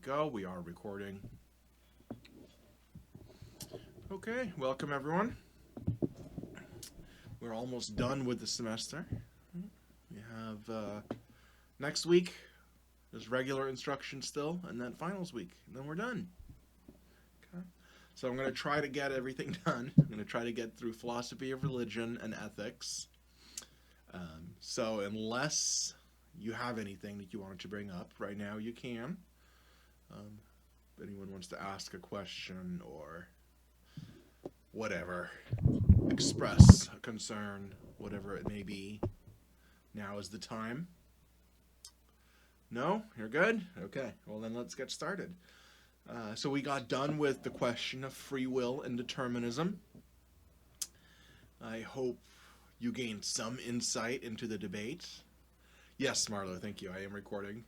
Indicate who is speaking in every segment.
Speaker 1: go. We are recording. Okay, welcome everyone. We're almost done with the semester. We have next week, there's regular instruction still, and then finals week, and then we're done. Okay. So I'm going to try to get everything done. I'm going to try to get through philosophy of religion and ethics. So unless you have anything that you wanted to bring up right now, you can. If anyone wants to ask a question or whatever, express a concern, whatever it may be, now is the time. No? You're good? Okay, well then let's get started. So we got done with the question of free will and determinism. I hope you gained some insight into the debate. Yes, Marlo, thank you. I am recording.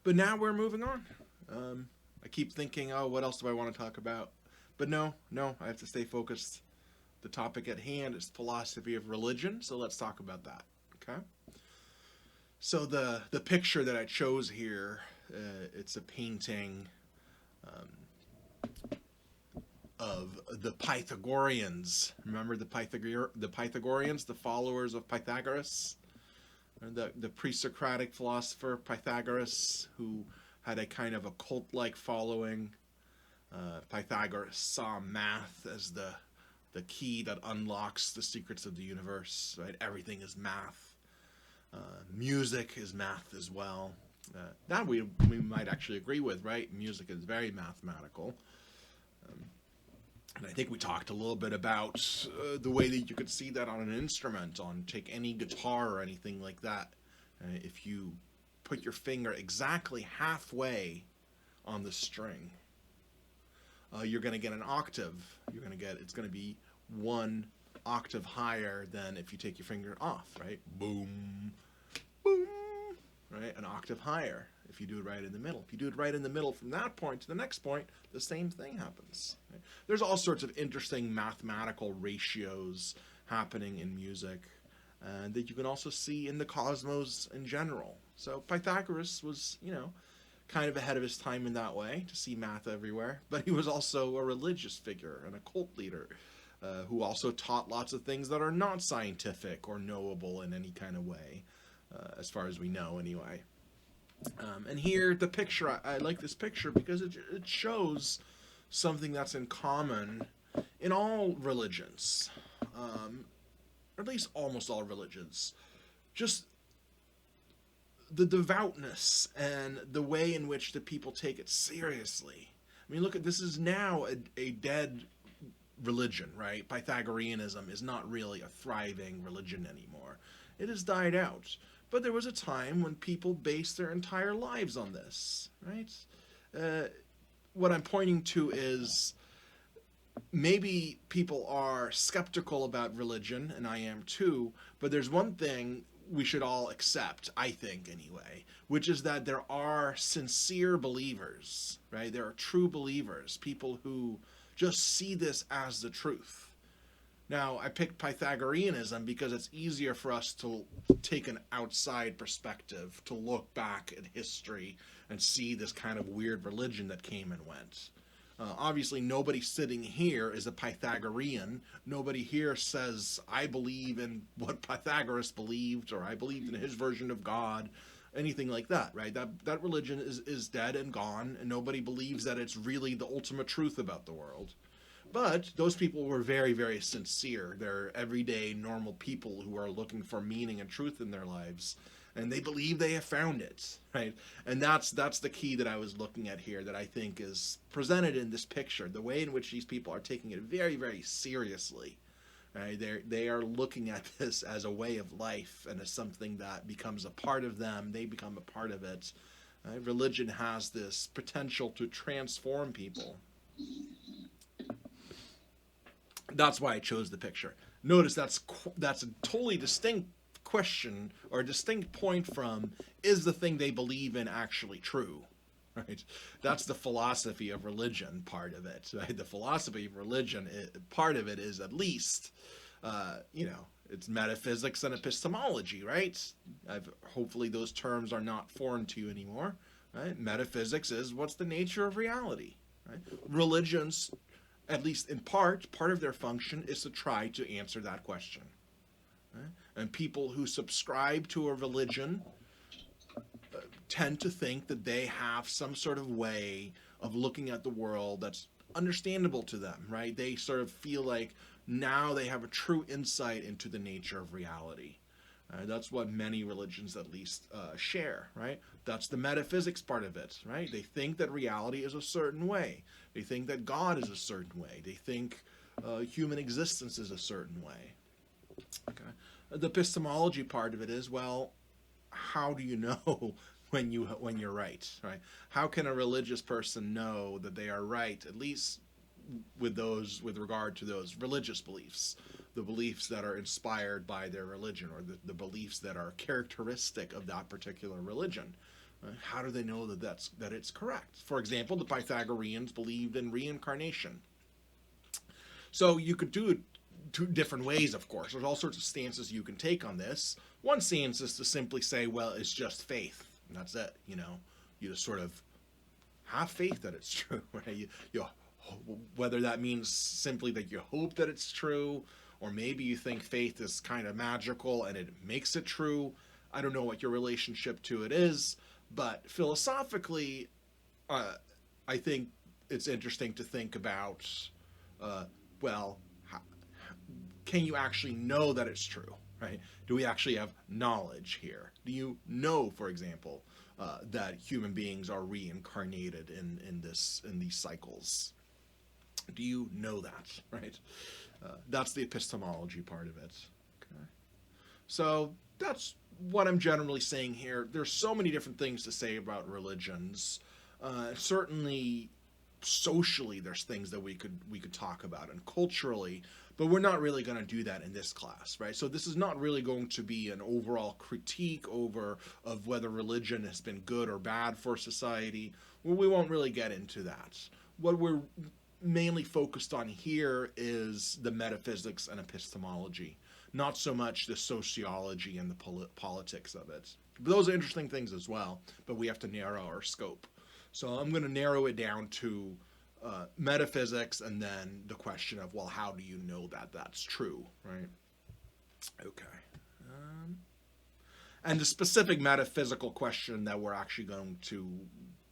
Speaker 1: But now we're moving on. I keep thinking, oh, what else do I want to talk about? But no, I have to stay focused. The topic at hand is philosophy of religion, so let's talk about that, okay? So the picture that I chose here, it's a painting of the Pythagoreans. Remember the Pythagoreans, the followers of Pythagoras? The pre-Socratic philosopher Pythagoras, who had a kind of a cult-like following. Pythagoras saw math as the key that unlocks the secrets of the universe. Right? Everything is math. Music is math as well. That we might actually agree with, right? Music is very mathematical. And I think we talked a little bit about the way that you could see that on an instrument, take any guitar or anything like that. If you put your finger exactly halfway on the string, you're going to get an octave. It's going to be one octave higher than if you take your finger off, right? Boom, boom, right? An octave higher if you do it right in the middle. If you do it right in the middle from that point to the next point, the same thing happens. Right? There's all sorts of interesting mathematical ratios happening in music that you can also see in the cosmos in general. So Pythagoras was, kind of ahead of his time in that way, to see math everywhere, but he was also a religious figure and a cult leader who also taught lots of things that are not scientific or knowable in any kind of way, as far as we know anyway. And here, the picture, I like this picture because it shows something that's in common in all religions, or at least almost all religions. Just the devoutness and the way in which the people take it seriously. I mean, look at this is now a dead religion, right? Pythagoreanism is not really a thriving religion anymore. It has died out. But there was a time when people based their entire lives on this, right? What I'm pointing to is maybe people are skeptical about religion, and I am too, but there's one thing we should all accept, I think anyway, which is that there are sincere believers, right? There are true believers, people who just see this as the truth. Now, I picked Pythagoreanism because it's easier for us to take an outside perspective, to look back at history and see this kind of weird religion that came and went. Obviously, nobody sitting here is a Pythagorean. Nobody here says, I believe in what Pythagoras believed, or I believed in his version of God, anything like that, right? That religion is dead and gone, and nobody believes that it's really the ultimate truth about the world. But those people were very, very sincere. They're everyday, normal people who are looking for meaning and truth in their lives. And they believe they have found it, right? And that's the key that I was looking at here that I think is presented in this picture. The way in which these people are taking it very, very seriously. Right? They are looking at this as a way of life and as something that becomes a part of them. They become a part of it. Religion has this potential to transform people. That's why I chose the picture. Notice that's a totally distinct question or a distinct point from, is the thing they believe in actually true? Right? That's the philosophy of religion part of it. Right? The philosophy of religion, part of it is at least, It's metaphysics and epistemology, right? Hopefully those terms are not foreign to you anymore. Right? Metaphysics is what's the nature of reality. Right? Religions, at least in part of their function is to try to answer that question. Right? And people who subscribe to a religion tend to think that they have some sort of way of looking at the world that's understandable to them, right? They sort of feel like now they have a true insight into the nature of reality. That's what many religions at least share, right? That's the metaphysics part of it, right? They think that reality is a certain way. They think that God is a certain way. They think human existence is a certain way. Okay. The epistemology part of it is, well, how do you know when you're right, right? How can a religious person know that they are right, at least with regard to those religious beliefs, the beliefs that are inspired by their religion, or the beliefs that are characteristic of that particular religion? How do they know that it's correct? For example, the Pythagoreans believed in reincarnation. So you could do it two different ways, of course. There's all sorts of stances you can take on this. One stance is to simply say, well, it's just faith, and that's it. You just sort of have faith that it's true, right? Whether that means simply that you hope that it's true, or maybe you think faith is kind of magical and it makes it true. I don't know what your relationship to it is, but philosophically, I think it's interesting to think about, well, can you actually know that it's true, right? Do we actually have knowledge here? Do you know, for example, that human beings are reincarnated in these cycles? Do you know that, right? That's the epistemology part of it. Okay. So that's what I'm generally saying here. There's so many different things to say about religions. Certainly, socially, there's things that we could talk about, and culturally, but we're not really going to do that in this class, right? So this is not really going to be an overall critique of whether religion has been good or bad for society. Well, we won't really get into that. What we're mainly focused on here is the metaphysics and epistemology, not so much the sociology and the politics of it. But those are interesting things as well, but we have to narrow our scope. So I'm going to narrow it down to metaphysics, and then the question of, well, how do you know that that's true, right? Okay. And the specific metaphysical question that we're actually going to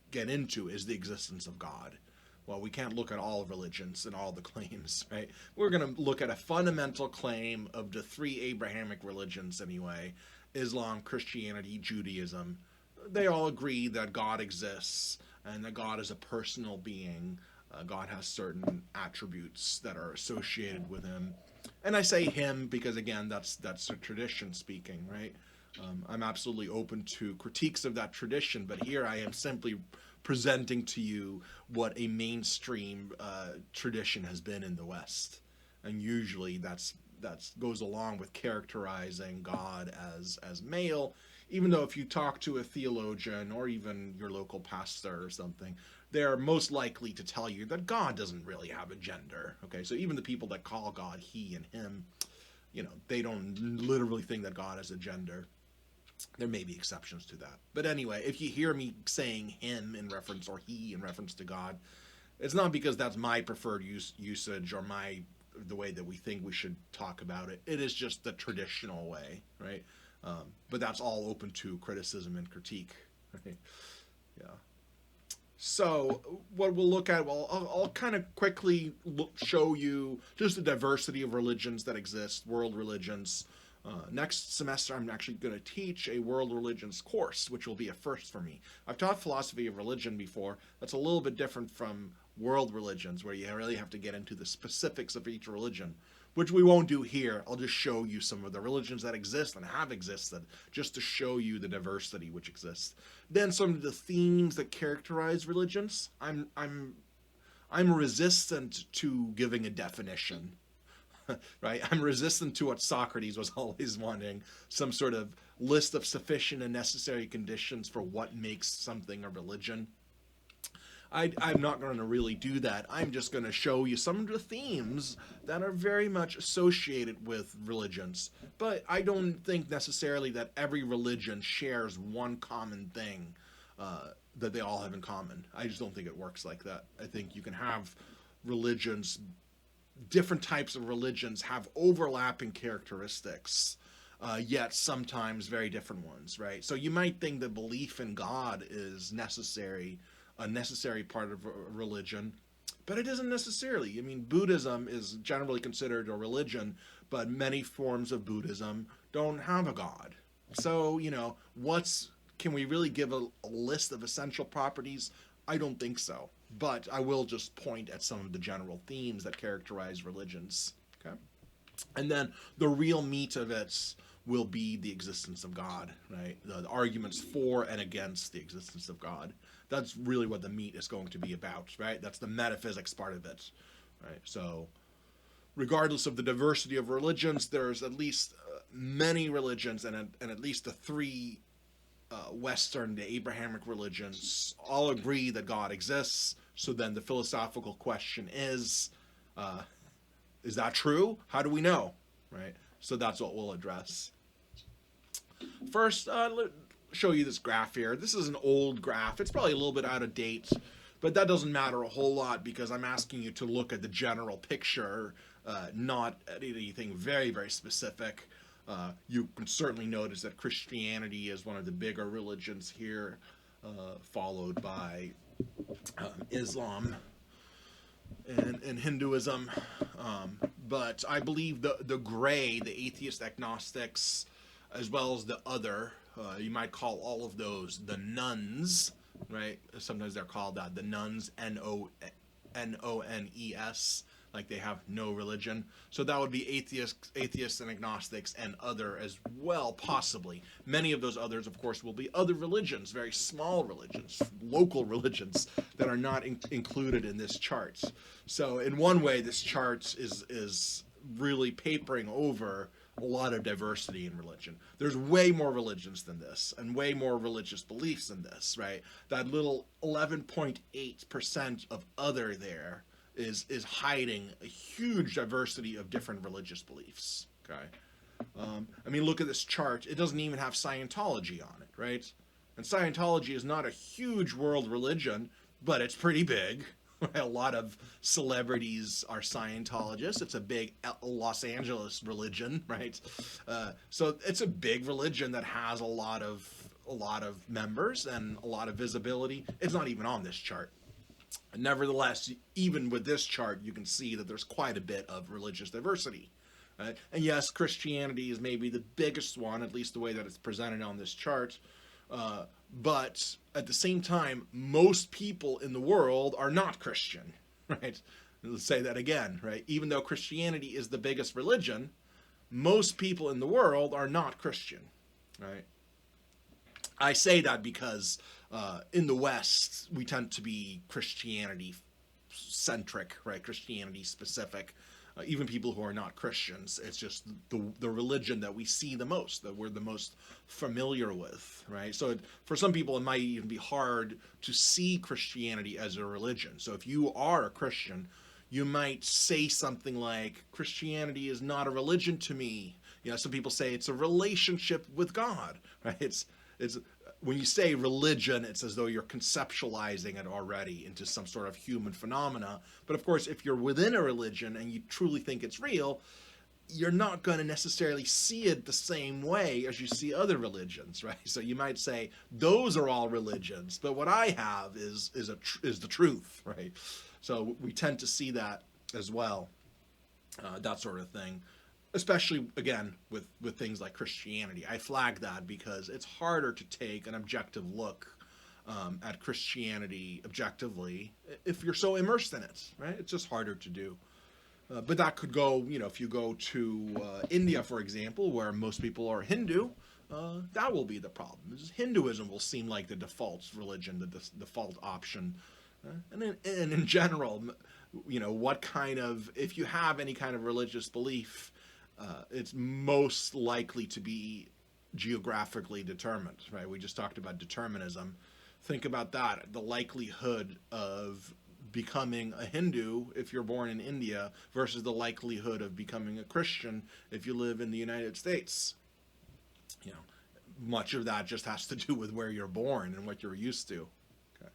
Speaker 1: get into is the existence of God. Well, we can't look at all religions and all the claims, right? We're going to look at a fundamental claim of the three Abrahamic religions anyway: Islam, Christianity, Judaism. They all agree that God exists and that God is a personal being. God has certain attributes that are associated with him. And I say him because, again, that's a tradition speaking, right? I'm absolutely open to critiques of that tradition, but here I am simply presenting to you what a mainstream tradition has been in the West, and usually that goes along with characterizing God as male. Even though if you talk to a theologian or even your local pastor or something, they're most likely to tell you that God doesn't really have a gender. Okay, so even the people that call God he and him, they don't literally think that God has a gender. There may be exceptions to that. But anyway, if you hear me saying him in reference, or he in reference to God, it's not because that's my preferred usage or the way that we think we should talk about it. It is just the traditional way, right? But that's all open to criticism and critique, right? Yeah. So what we'll look at, well, I'll kind of quickly show you just the diversity of religions that exist, world religions. Next semester, I'm actually going to teach a world religions course, which will be a first for me. I've taught philosophy of religion before. That's a little bit different from world religions, where you really have to get into the specifics of each religion, which we won't do here. I'll just show you some of the religions that exist and have existed, just to show you the diversity which exists. Then some of the themes that characterize religions. I'm resistant to giving a definition. Right? I'm resistant to what Socrates was always wanting, some sort of list of sufficient and necessary conditions for what makes something a religion. I'm not going to really do that. I'm just going to show you some of the themes that are very much associated with religions. But I don't think necessarily that every religion shares one common thing that they all have in common. I just don't think it works like that. I think you can have religions, different types of religions have overlapping characteristics, yet sometimes very different ones, right? So you might think that belief in God is necessary, a necessary part of a religion, but it isn't necessarily. I mean, Buddhism is generally considered a religion, but many forms of Buddhism don't have a God. So, can we really give a list of essential properties? I don't think so. But I will just point at some of the general themes that characterize religions. Okay? And then the real meat of it will be the existence of God, right? The arguments for and against the existence of God. That's really what the meat is going to be about, right? That's the metaphysics part of it, right? So, regardless of the diversity of religions, there's at least many religions, and at least the three Western, the Abrahamic religions, all agree that God exists. So then the philosophical question is that true? How do we know, right? So that's what we'll address. First, let's show you this graph here. This is an old graph. It's probably a little bit out of date, but that doesn't matter a whole lot because I'm asking you to look at the general picture, not at anything very, very specific. You can certainly notice that Christianity is one of the bigger religions here, followed by Islam and Hinduism. But I believe the gray, the atheist agnostics, as well as the other, you might call all of those the nones, right? Sometimes they're called that, the nones, Nones, like they have no religion. So that would be atheists and agnostics and other as well, possibly. Many of those others, of course, will be other religions, very small religions, local religions that are not included in this chart. So in one way, this chart is really papering over a lot of diversity in religion. There's way more religions than this and way more religious beliefs than this, right? That little 11.8% of other there is hiding a huge diversity of different religious beliefs. Okay, I mean, look at this chart. It doesn't even have Scientology on it, right? And Scientology is not a huge world religion, but it's pretty big. A lot of celebrities are Scientologists. It's a big Los Angeles religion, right? So it's a big religion that has a lot of members and a lot of visibility. It's not even on this chart. Nevertheless, even with this chart, you can see that there's quite a bit of religious diversity. Right? And yes, Christianity is maybe the biggest one, at least the way that it's presented on this chart. But at the same time, most people in the world are not Christian. Right? Let's say that again. Right? Even though Christianity is the biggest religion, most people in the world are not Christian. Right? I say that because in the West, we tend to be Christianity-centric, right? Christianity-specific. Even people who are not Christians, it's just the religion that we see the most, that we're the most familiar with, right? So for some people, it might even be hard to see Christianity as a religion. So if you are a Christian, you might say something like, Christianity is not a religion to me. Some people say it's a relationship with God, right? It's when you say religion, it's as though you're conceptualizing it already into some sort of human phenomena. But of course, if you're within a religion and you truly think it's real, you're not going to necessarily see it the same way as you see other religions, right? So you might say, those are all religions, but what I have is the truth, right? So we tend to see that as well, that sort of thing. Especially, again, with things like Christianity. I flag that because it's harder to take an objective look at Christianity objectively if you're so immersed in it, right? It's just harder to do. But that could go, if you go to India, for example, where most people are Hindu, that will be the problem. Hinduism will seem like the default religion, the default option. And in general, if you have any kind of religious belief, it's most likely to be geographically determined, right? We just talked about determinism. Think about that. The likelihood of becoming a Hindu if you're born in India versus the likelihood of becoming a Christian if you live in the United States. You know, much of that just has to do with where you're born and what you're used to. Okay.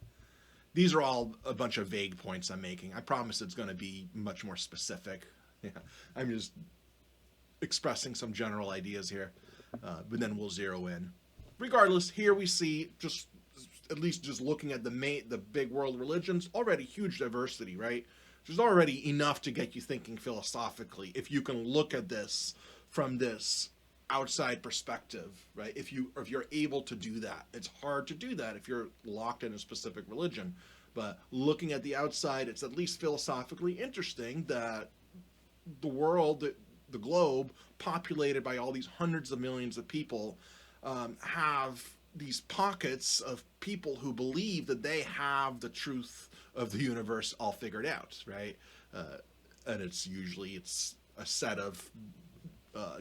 Speaker 1: These are all a bunch of vague points I'm making. I promise it's going to be much more specific. Yeah, I'm just expressing some general ideas here, but then we'll zero in. Regardless, here we see, just at least just looking at the big world religions, already huge diversity, right? There's already enough to get you thinking philosophically if you can look at this from this outside perspective, right? If you're able to do that. It's hard to do that if you're locked in a specific religion, but looking at the outside, it's at least philosophically interesting that the world, the globe, populated by all these hundreds of millions of people, have these pockets of people who believe that they have the truth of the universe all figured out, right? And it's a set of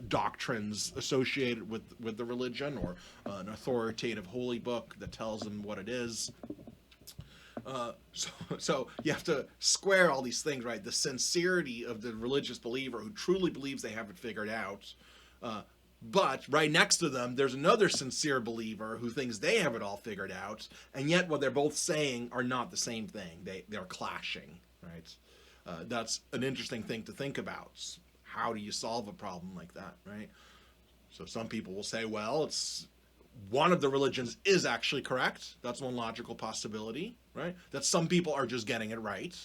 Speaker 1: doctrines associated with the religion, or an authoritative holy book that tells them what it is. So you have to square all these things, right? The sincerity of the religious believer who truly believes they have it figured out, but right next to them, there's another sincere believer who thinks they have it all figured out, and yet what they're both saying are not the same thing. They're clashing, right? That's an interesting thing to think about. How do you solve a problem like that, right? So some people will say, well, it's one of the religions is actually correct. That's one logical possibility, right? That some people are just getting it right,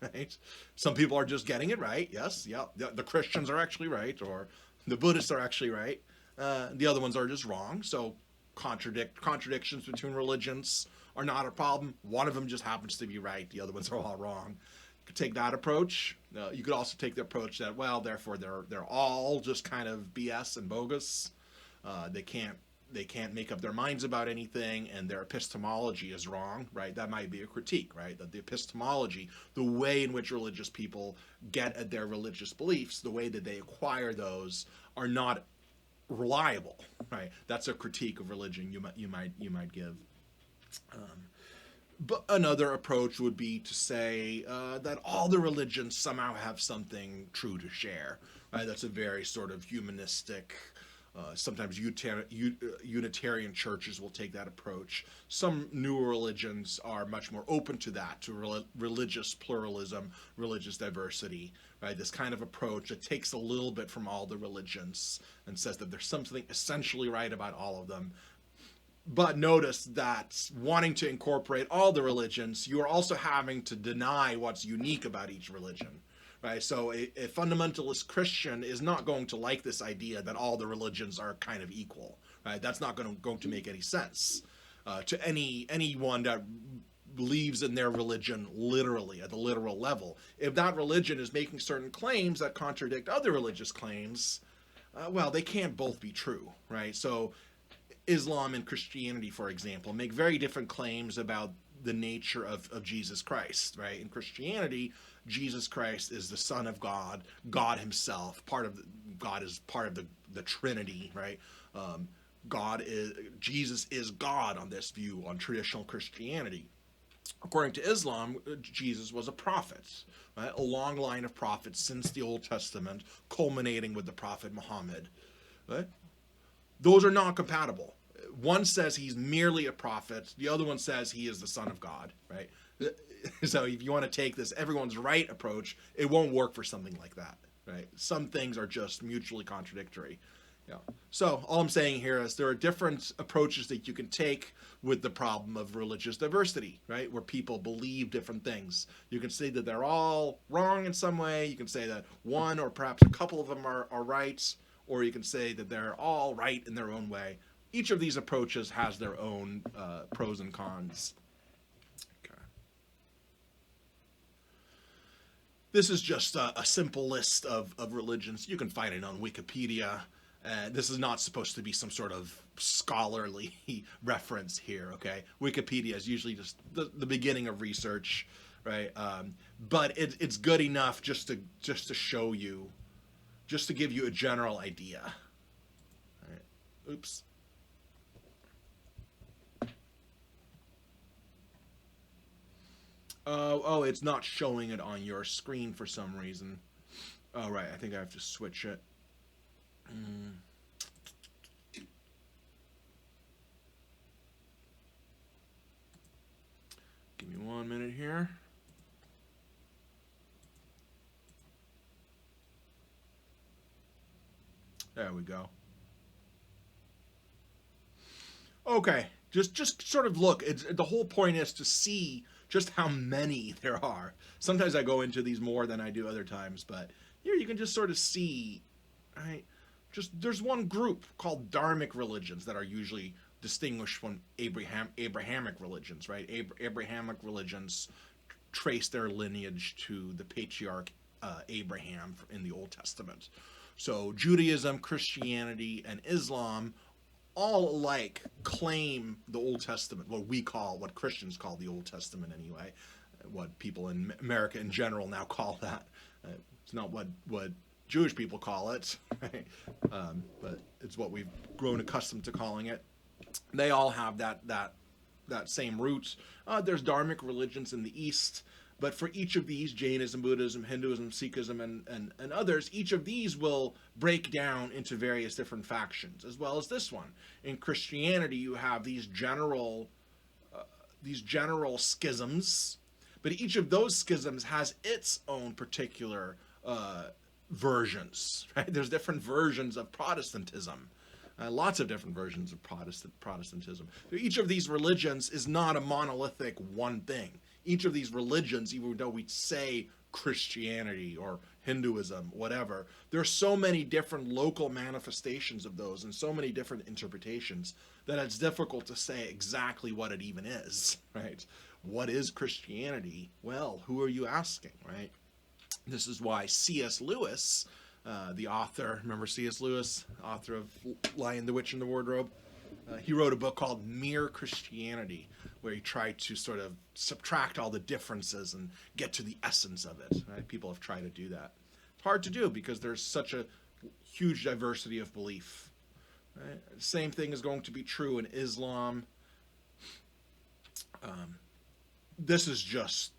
Speaker 1: right? Some people are just getting it right. Yes, yeah. The Christians are actually right, or the Buddhists are actually right. The other ones are just wrong. So contradictions between religions are not a problem. One of them just happens to be right. The other ones are all wrong. You could take that approach. You could also take the approach that, well, therefore they're all just kind of BS and bogus. They can't make up their minds about anything, and their epistemology is wrong, right? That might be a critique, right? That the epistemology, the way in which religious people get at their religious beliefs, the way that they acquire those, are not reliable, right? That's a critique of religion you might give. But another approach would be to say that all the religions somehow have something true to share, right? That's a very sort of humanistic. Sometimes Unitarian churches will take that approach. Some newer religions are much more open to that, to religious pluralism, religious diversity, right? This kind of approach that takes a little bit from all the religions and says that there's something essentially right about all of them. But notice that wanting to incorporate all the religions, you are also having to deny what's unique about each religion. Right, so a fundamentalist Christian is not going to like this idea that all the religions are kind of equal. Right, that's not going to make any sense to anyone that believes in their religion literally at the literal level. If that religion is making certain claims that contradict other religious claims, well, they can't both be true. Right, so Islam and Christianity, for example, make very different claims about the nature of Jesus Christ. Right, in Christianity, Jesus Christ is the Son of God, God Himself. God is part of the Trinity, right? Jesus is God on this view, on traditional Christianity. According to Islam, Jesus was a prophet, right? A long line of prophets since the Old Testament, culminating with the prophet Muhammad. Right? Those are not compatible. One says he's merely a prophet. The other one says he is the Son of God, right? So if you want to take this everyone's right approach, it won't work for something like that, right? Some things are just mutually contradictory. Yeah. So all I'm saying here is there are different approaches that you can take with the problem of religious diversity, right? Where people believe different things. You can say that they're all wrong in some way. You can say that one or perhaps a couple of them are right, or you can say that they're all right in their own way. Each of these approaches has their own pros and cons. This is just a simple list of religions. You can find it on Wikipedia. This is not supposed to be some sort of scholarly reference here, okay? Wikipedia is usually just the beginning of research, right? But it's good enough just to show you, just to give you a general idea. All right. Oops. Oh, it's not showing it on your screen for some reason. Oh, right. I think I have to switch it. Mm. Give me 1 minute here. There we go. Okay, just sort of look. The whole point is to see just how many there are. Sometimes I go into these more than I do other times, but here you can just sort of see, right? Just there's one group called Dharmic religions that are usually distinguished from Abrahamic religions, right? Abrahamic religions trace their lineage to the patriarch Abraham in the Old Testament. So Judaism, Christianity, and Islam all alike claim the Old Testament, what Christians call the Old Testament anyway, what people in America in general now call that. It's not what Jewish people call it, right? But it's what we've grown accustomed to calling it. They all have that same roots. There's dharmic religions in the East, but for each of these, Jainism, Buddhism, Hinduism, Sikhism, and others, each of these will break down into various different factions, as well as this one. In Christianity, you have these general schisms, but each of those schisms has its own particular versions. Right? There's different versions of Protestantism. Lots of different versions of Protestantism. So each of these religions is not a monolithic one thing. Each of these religions, even though we say Christianity or Hinduism, whatever, there's so many different local manifestations of those and so many different interpretations that it's difficult to say exactly what it even is, right? What is Christianity? Well, who are you asking, right? This is why C.S. Lewis, the author, remember C.S. Lewis, author of Lion, the Witch, and the Wardrobe? He wrote a book called Mere Christianity, where he tried to sort of subtract all the differences and get to the essence of it. Right? People have tried to do that. It's hard to do because there's such a huge diversity of belief. Right? Same thing is going to be true in Islam. This is just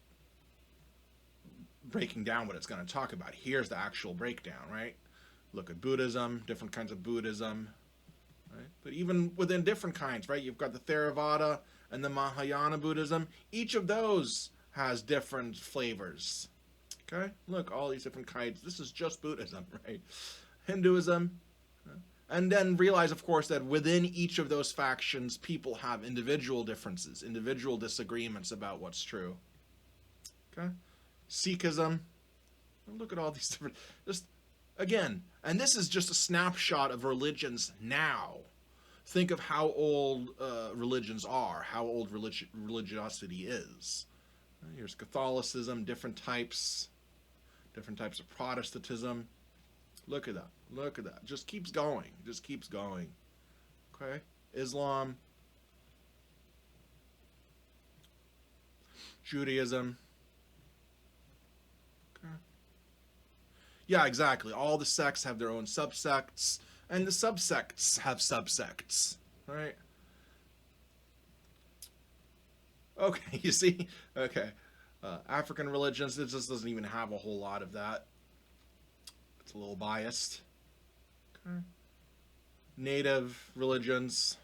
Speaker 1: breaking down what it's going to talk about. Here's the actual breakdown, right? Look at Buddhism, different kinds of Buddhism, right? But even within different kinds, right? You've got the Theravada and the Mahayana Buddhism. Each of those has different flavors. Okay? Look, all these different kinds. This is just Buddhism, right? Hinduism. And then realize, of course, that within each of those factions, people have individual differences, individual disagreements about what's true. Okay? Sikhism. Look at all these different, just again, and this is just a snapshot of religions now. Think of how old religions are, how old religiosity is. Here's Catholicism, different types of Protestantism. Look at that. Look at that. Just keeps going. Just keeps going. Okay? Islam. Judaism. Yeah, exactly. All the sects have their own subsects, and the subsects have subsects, right? Okay, you see? Okay. African religions, it just doesn't even have a whole lot of that. It's a little biased. Okay. Native religions.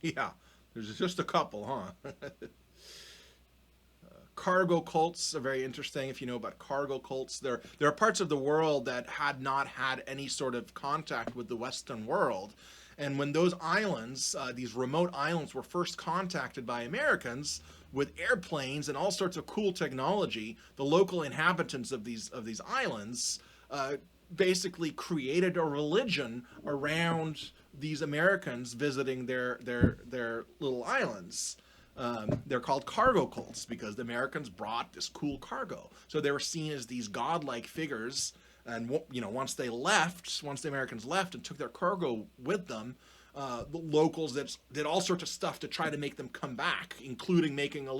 Speaker 1: Yeah, there's just a couple, huh? Cargo cults are very interesting. If you know about cargo cults, there are parts of the world that had not had any sort of contact with the Western world, and when those islands, these remote islands, were first contacted by Americans with airplanes and all sorts of cool technology, the local inhabitants of these islands basically created a religion around these Americans visiting their little islands. They're called cargo cults because the Americans brought this cool cargo. So they were seen as these godlike figures. And once the Americans left and took their cargo with them, the locals did all sorts of stuff to try to make them come back, including making a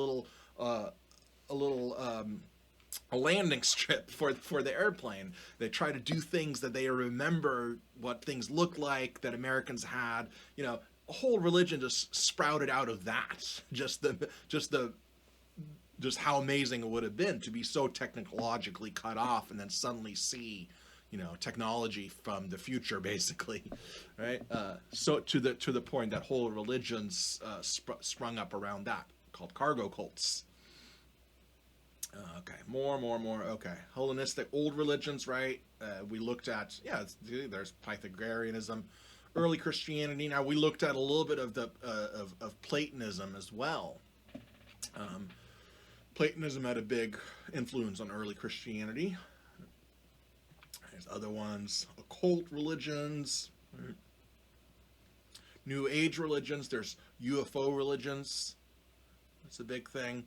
Speaker 1: landing strip for the airplane. They try to do things that they remember what things looked like that Americans had. a whole religion just sprouted out of that. Just how amazing it would have been to be so technologically cut off and then suddenly see, technology from the future, basically, right? So to the point that whole religions sprung up around that, called cargo cults. Okay, more. Okay, Hellenistic old religions, right? We looked at, there's Pythagoreanism, early Christianity. Now we looked at a little bit of the of Platonism as well. Um, Platonism had a big influence on early Christianity. There's other ones, occult religions, right? New Age religions. There's UFO religions. That's a big thing.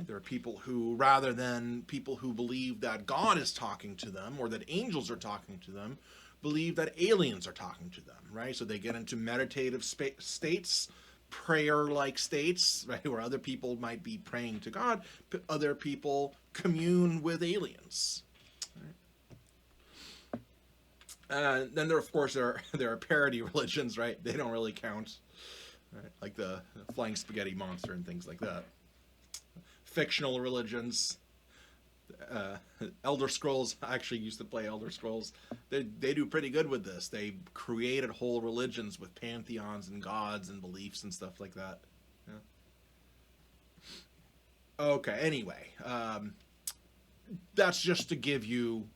Speaker 1: There are people who, rather than people who believe that God is talking to them or that angels are talking to them, believe that aliens are talking to them, right? So they get into meditative states, prayer-like states, right, where other people might be praying to God, other people commune with aliens. Right? Then there, of course, there are parody religions, right? They don't really count, right? Like the flying spaghetti monster and things like that. Fictional religions. Elder Scrolls, I actually used to play Elder Scrolls. They do pretty good with this. They created whole religions with pantheons and gods and beliefs and stuff like that. Yeah. Okay, anyway. That's just to give you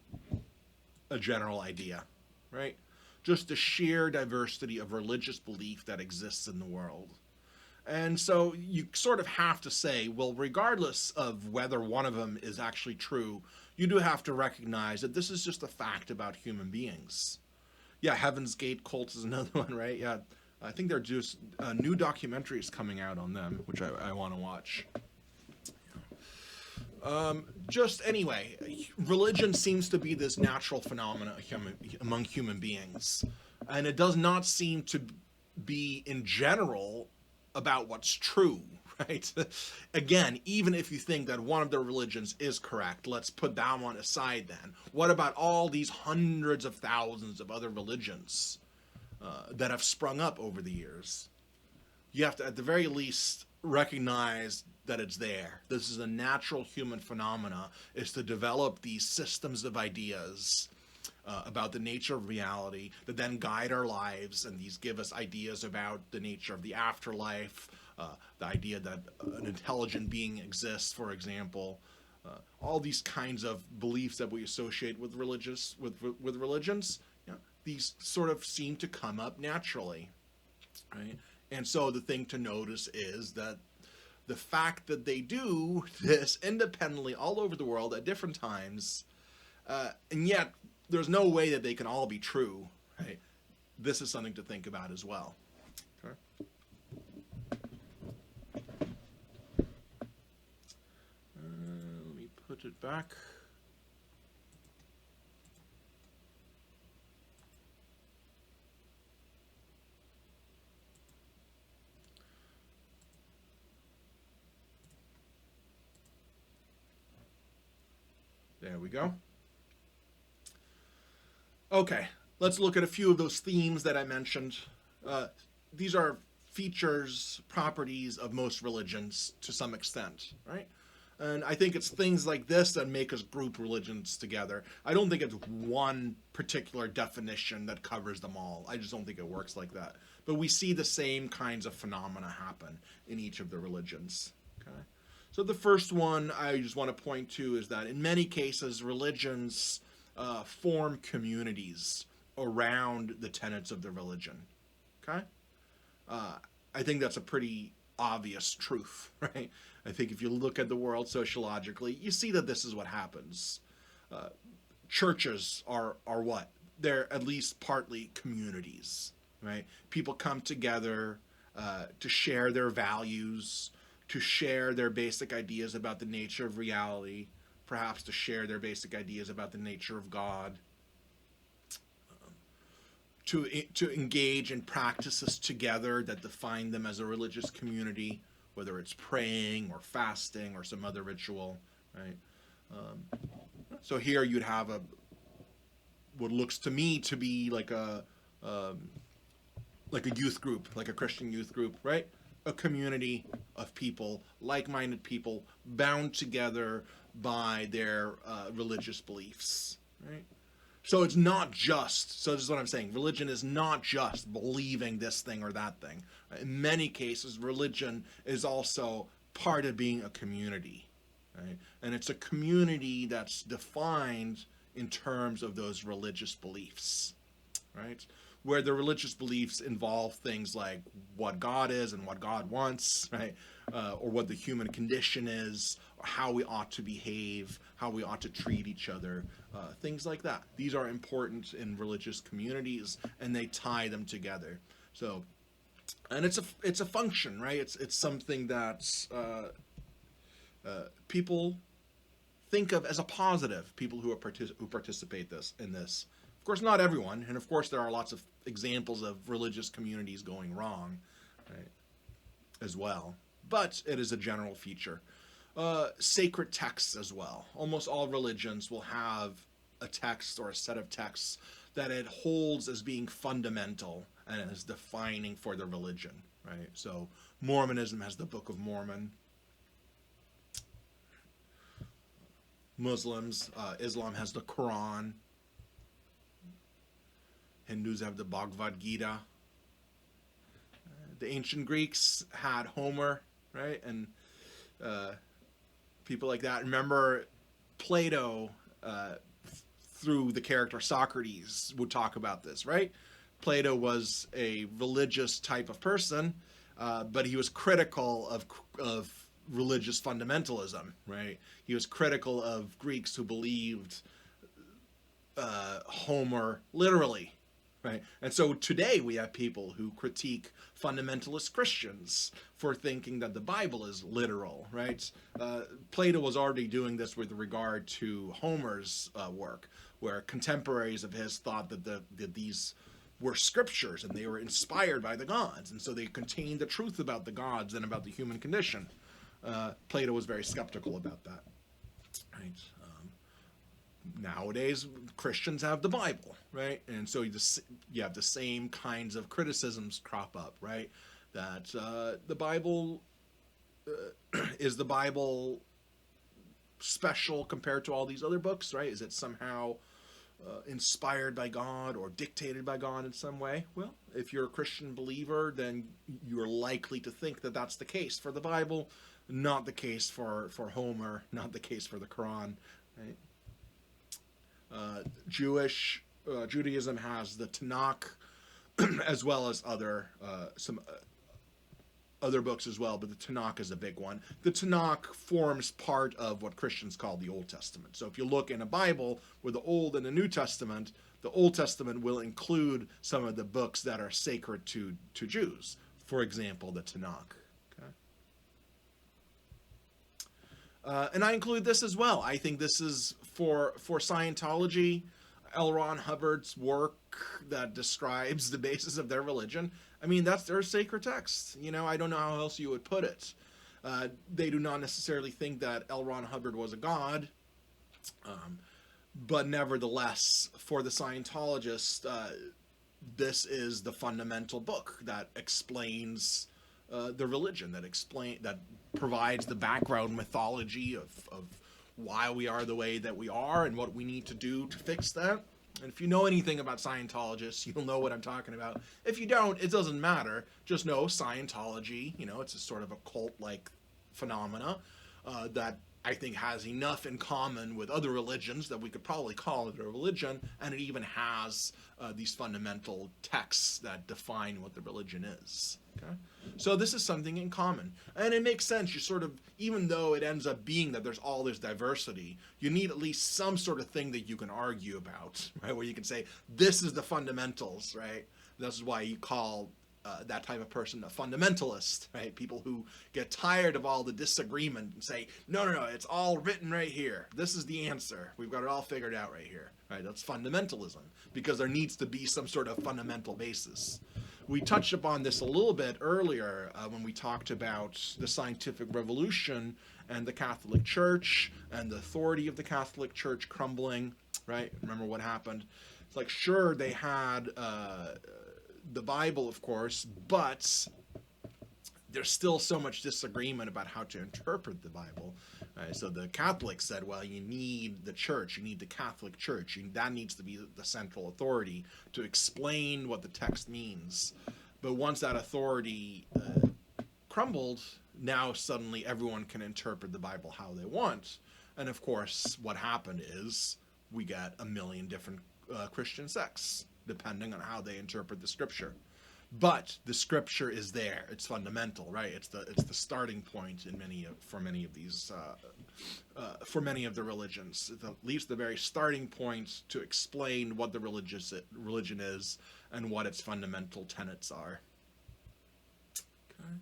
Speaker 1: a general idea, right? Just the sheer diversity of religious belief that exists in the world. And so you sort of have to say, well, regardless of whether one of them is actually true, you do have to recognize that this is just a fact about human beings. Yeah, Heaven's Gate cult is another one, right? Yeah, I think there are just new documentaries coming out on them, which I want to watch. Just anyway, religion seems to be this natural phenomenon among human beings. And it does not seem to be, in general, about what's true, right? Again, even if you think that one of the religions is correct, let's put that one aside then. What about all these hundreds of thousands of other religions that have sprung up over the years? You have to, at the very least, recognize that it's there. This is a natural human phenomena, is to develop these systems of ideas about the nature of reality that then guide our lives, and these give us ideas about the nature of the afterlife, the idea that an intelligent being exists, for example. All these kinds of beliefs that we associate with religions, these sort of seem to come up naturally, right? And so the thing to notice is that the fact that they do this independently all over the world at different times, and yet there's no way that they can all be true, right? This is something to think about as well. Okay. Let me put it back. There we go. Okay, let's look at a few of those themes that I mentioned. These are features, properties of most religions to some extent, right? And I think it's things like this that make us group religions together. I don't think it's one particular definition that covers them all. I just don't think it works like that. But we see the same kinds of phenomena happen in each of the religions. Okay. So the first one I just want to point to is that in many cases, religions form communities around the tenets of the religion. Okay? I think that's a pretty obvious truth, right? I think if you look at the world sociologically, you see that this is what happens. Churches are what? They're at least partly communities, right? People come together to share their values, to share their basic ideas about the nature of reality, perhaps to share their basic ideas about the nature of God, to engage in practices together that define them as a religious community, whether it's praying or fasting or some other ritual, right? So here you'd have what looks to me to be like a like a youth group, like a Christian youth group, right? A community of people, like-minded people, bound together by their religious beliefs, right? So it's not just, so this is what I'm saying, religion is not just believing this thing or that thing. In many cases, religion is also part of being a community, right? And it's a community that's defined in terms of those religious beliefs, right? Where the religious beliefs involve things like what God is and what God wants, right? Or what the human condition is, or how we ought to behave, how we ought to treat each other, things like that. These are important in religious communities, and they tie them together. So, and it's a function, right? It's something that people think of as a positive. People who participate in this. Of course, not everyone, and of course, there are lots of examples of religious communities going wrong, right, as well. But it is a general feature. Sacred texts as well. Almost all religions will have a text or a set of texts that it holds as being fundamental and as defining for the religion, right? So Mormonism has the Book of Mormon. Muslims, Islam has the Quran. Hindus have the Bhagavad Gita. The ancient Greeks had Homer, right? And people like that. Remember, Plato, through the character Socrates, would talk about this, right? Plato was a religious type of person, but he was critical of religious fundamentalism, right? He was critical of Greeks who believed Homer literally, right? And so today we have people who critique fundamentalist Christians for thinking that the Bible is literal, right? Plato was already doing this with regard to Homer's work, where contemporaries of his thought that these were scriptures and they were inspired by the gods, and so they contained the truth about the gods and about the human condition. Plato was very skeptical about that, right? Nowadays, Christians have the Bible, right? And so you have the same kinds of criticisms crop up, right? That the Bible is the Bible special compared to all these other books, right? Is it somehow inspired by God or dictated by God in some way? Well, if you're a Christian believer, then you're likely to think that that's the case for the Bible, not the case for Homer, not the case for the Quran, right? Judaism has the Tanakh, as well as some other books as well, but the Tanakh is a big one. The Tanakh forms part of what Christians call the Old Testament. So if you look in a Bible with the Old and the New Testament, the Old Testament will include some of the books that are sacred to Jews. For example, the Tanakh. And I include this as well. I think this is for Scientology, L. Ron Hubbard's work that describes the basis of their religion. I mean, that's their sacred text. You know, I don't know how else you would put it. They do not necessarily think that L. Ron Hubbard was a god, but nevertheless, for the Scientologists, this is the fundamental book that explains the religion, that provides the background mythology of why we are the way that we are and what we need to do to fix that. And if you know anything about Scientologists, you'll know what I'm talking about. If you don't, it doesn't matter. Just know Scientology, you know, it's a sort of a cult-like phenomena that I think has enough in common with other religions that we could probably call it a religion, and it even has these fundamental texts that define what the religion is. Okay? So this is something in common. And it makes sense. You sort of, even though it ends up being that there's all this diversity, you need at least some sort of thing that you can argue about, right? Where you can say, this is the fundamentals, right? This is why you call that type of person a fundamentalist, right? People who get tired of all the disagreement and say, no, it's all written right here. This is the answer. We've got it all figured out right here, right? That's fundamentalism, because there needs to be some sort of fundamental basis. We touched upon this a little bit earlier when we talked about the scientific revolution and the Catholic Church and the authority of the Catholic Church crumbling, right? Remember what happened? It's like, sure, they had the Bible, of course, but there's still so much disagreement about how to interpret the Bible. So the Catholics said, well, you need the church, you need the Catholic Church, that needs to be the central authority to explain what the text means. But once that authority crumbled, now suddenly everyone can interpret the Bible how they want. And of course, what happened is we get a million different Christian sects, depending on how they interpret the scripture. But the scripture is there; it's fundamental, right? It's the starting point in for many of the religions. It's at least the very starting point to explain what the religion is and what its fundamental tenets are. Okay.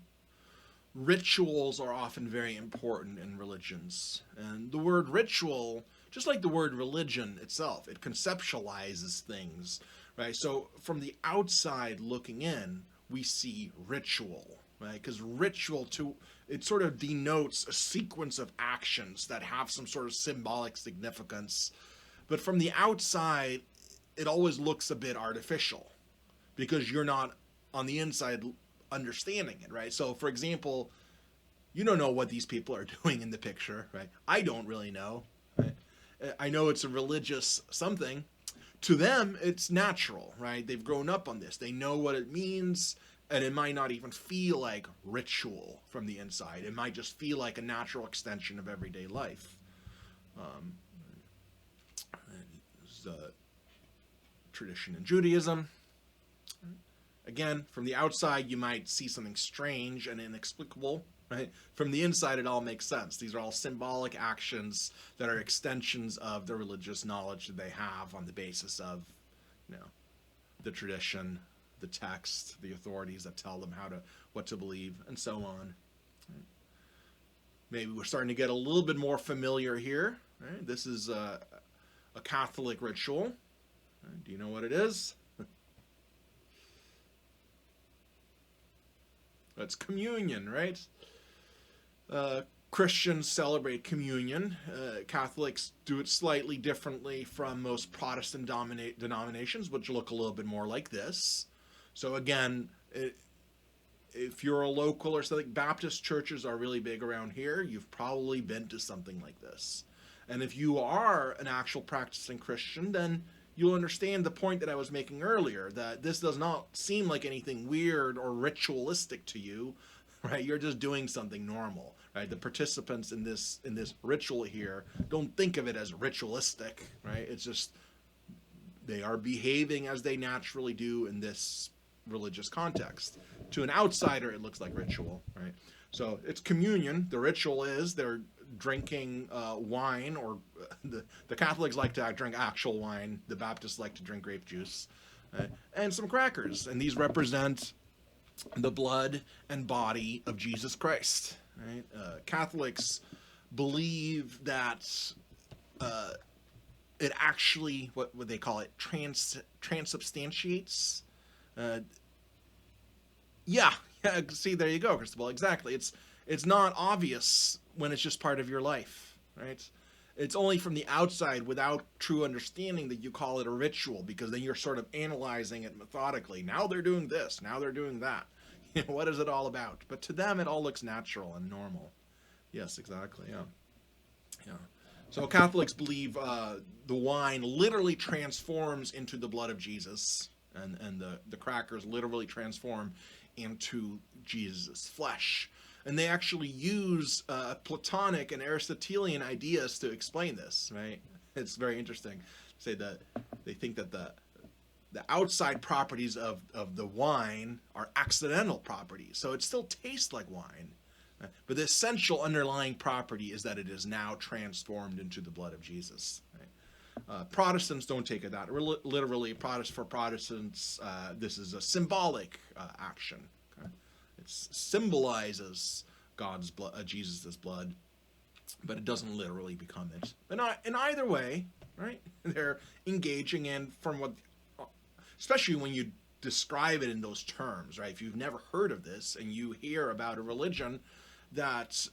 Speaker 1: Rituals are often very important in religions, and the word ritual, just like the word religion itself, it conceptualizes things. Right, so from the outside looking in, we see ritual, right? Because ritual, it sort of denotes a sequence of actions that have some sort of symbolic significance. But from the outside, it always looks a bit artificial because you're not on the inside understanding it, right? So, for example, you don't know what these people are doing in the picture, right? I don't really know. Right? I know it's a religious something. To them, it's natural, right? They've grown up on this. They know what it means, and it might not even feel like ritual from the inside. It might just feel like a natural extension of everyday life. There's a tradition in Judaism. Again, from the outside, you might see something strange and inexplicable. Right? From the inside, it all makes sense. These are all symbolic actions that are extensions of the religious knowledge that they have on the basis of, the tradition, the text, the authorities that tell them what to believe, and so on. Right? Maybe we're starting to get a little bit more familiar here. Right? This is a Catholic ritual. Right? Do you know what it is? It's communion, right? Christians celebrate communion. Catholics do it slightly differently from most Protestant denominations, which look a little bit more like this. So again, if you're a local or something, Baptist churches are really big around here. You've probably been to something like this. And if you are an actual practicing Christian, then you'll understand the point that I was making earlier, that this does not seem like anything weird or ritualistic to you, right? You're just doing something normal, right? The participants in this ritual here don't think of it as ritualistic, right? It's just they are behaving as they naturally do in this religious context. To an outsider, it looks like ritual, right? So it's communion. The ritual is they're drinking wine, or the Catholics like to drink actual wine. The Baptists like to drink grape juice, and some crackers. And these represent the blood and body of Jesus Christ. Right? Catholics believe that it actually, what they call it, transubstantiates. Yeah, see, there you go, Cristobal. Exactly. It's not obvious when it's just part of your life, right? It's only from the outside, without true understanding, that you call it a ritual, because then you're sort of analyzing it methodically. Now they're doing this, now they're doing that. What is it all about? But to them, it all looks natural and normal. Yes, exactly, yeah. So Catholics believe the wine literally transforms into the blood of Jesus, and the crackers literally transform into Jesus' flesh. And they actually use Platonic and Aristotelian ideas to explain this, right? It's very interesting. Say that they think that the outside properties of the wine are accidental properties. So it still tastes like wine. But the essential underlying property is that it is now transformed into the blood of Jesus. Right? Protestants don't take it that literally. For Protestants, this is a symbolic action. Okay? It symbolizes God's blood, Jesus' blood, but it doesn't literally become it. In either way, right? They're engaging in, from what, especially when you describe it in those terms, right? If you've never heard of this and you hear about a religion that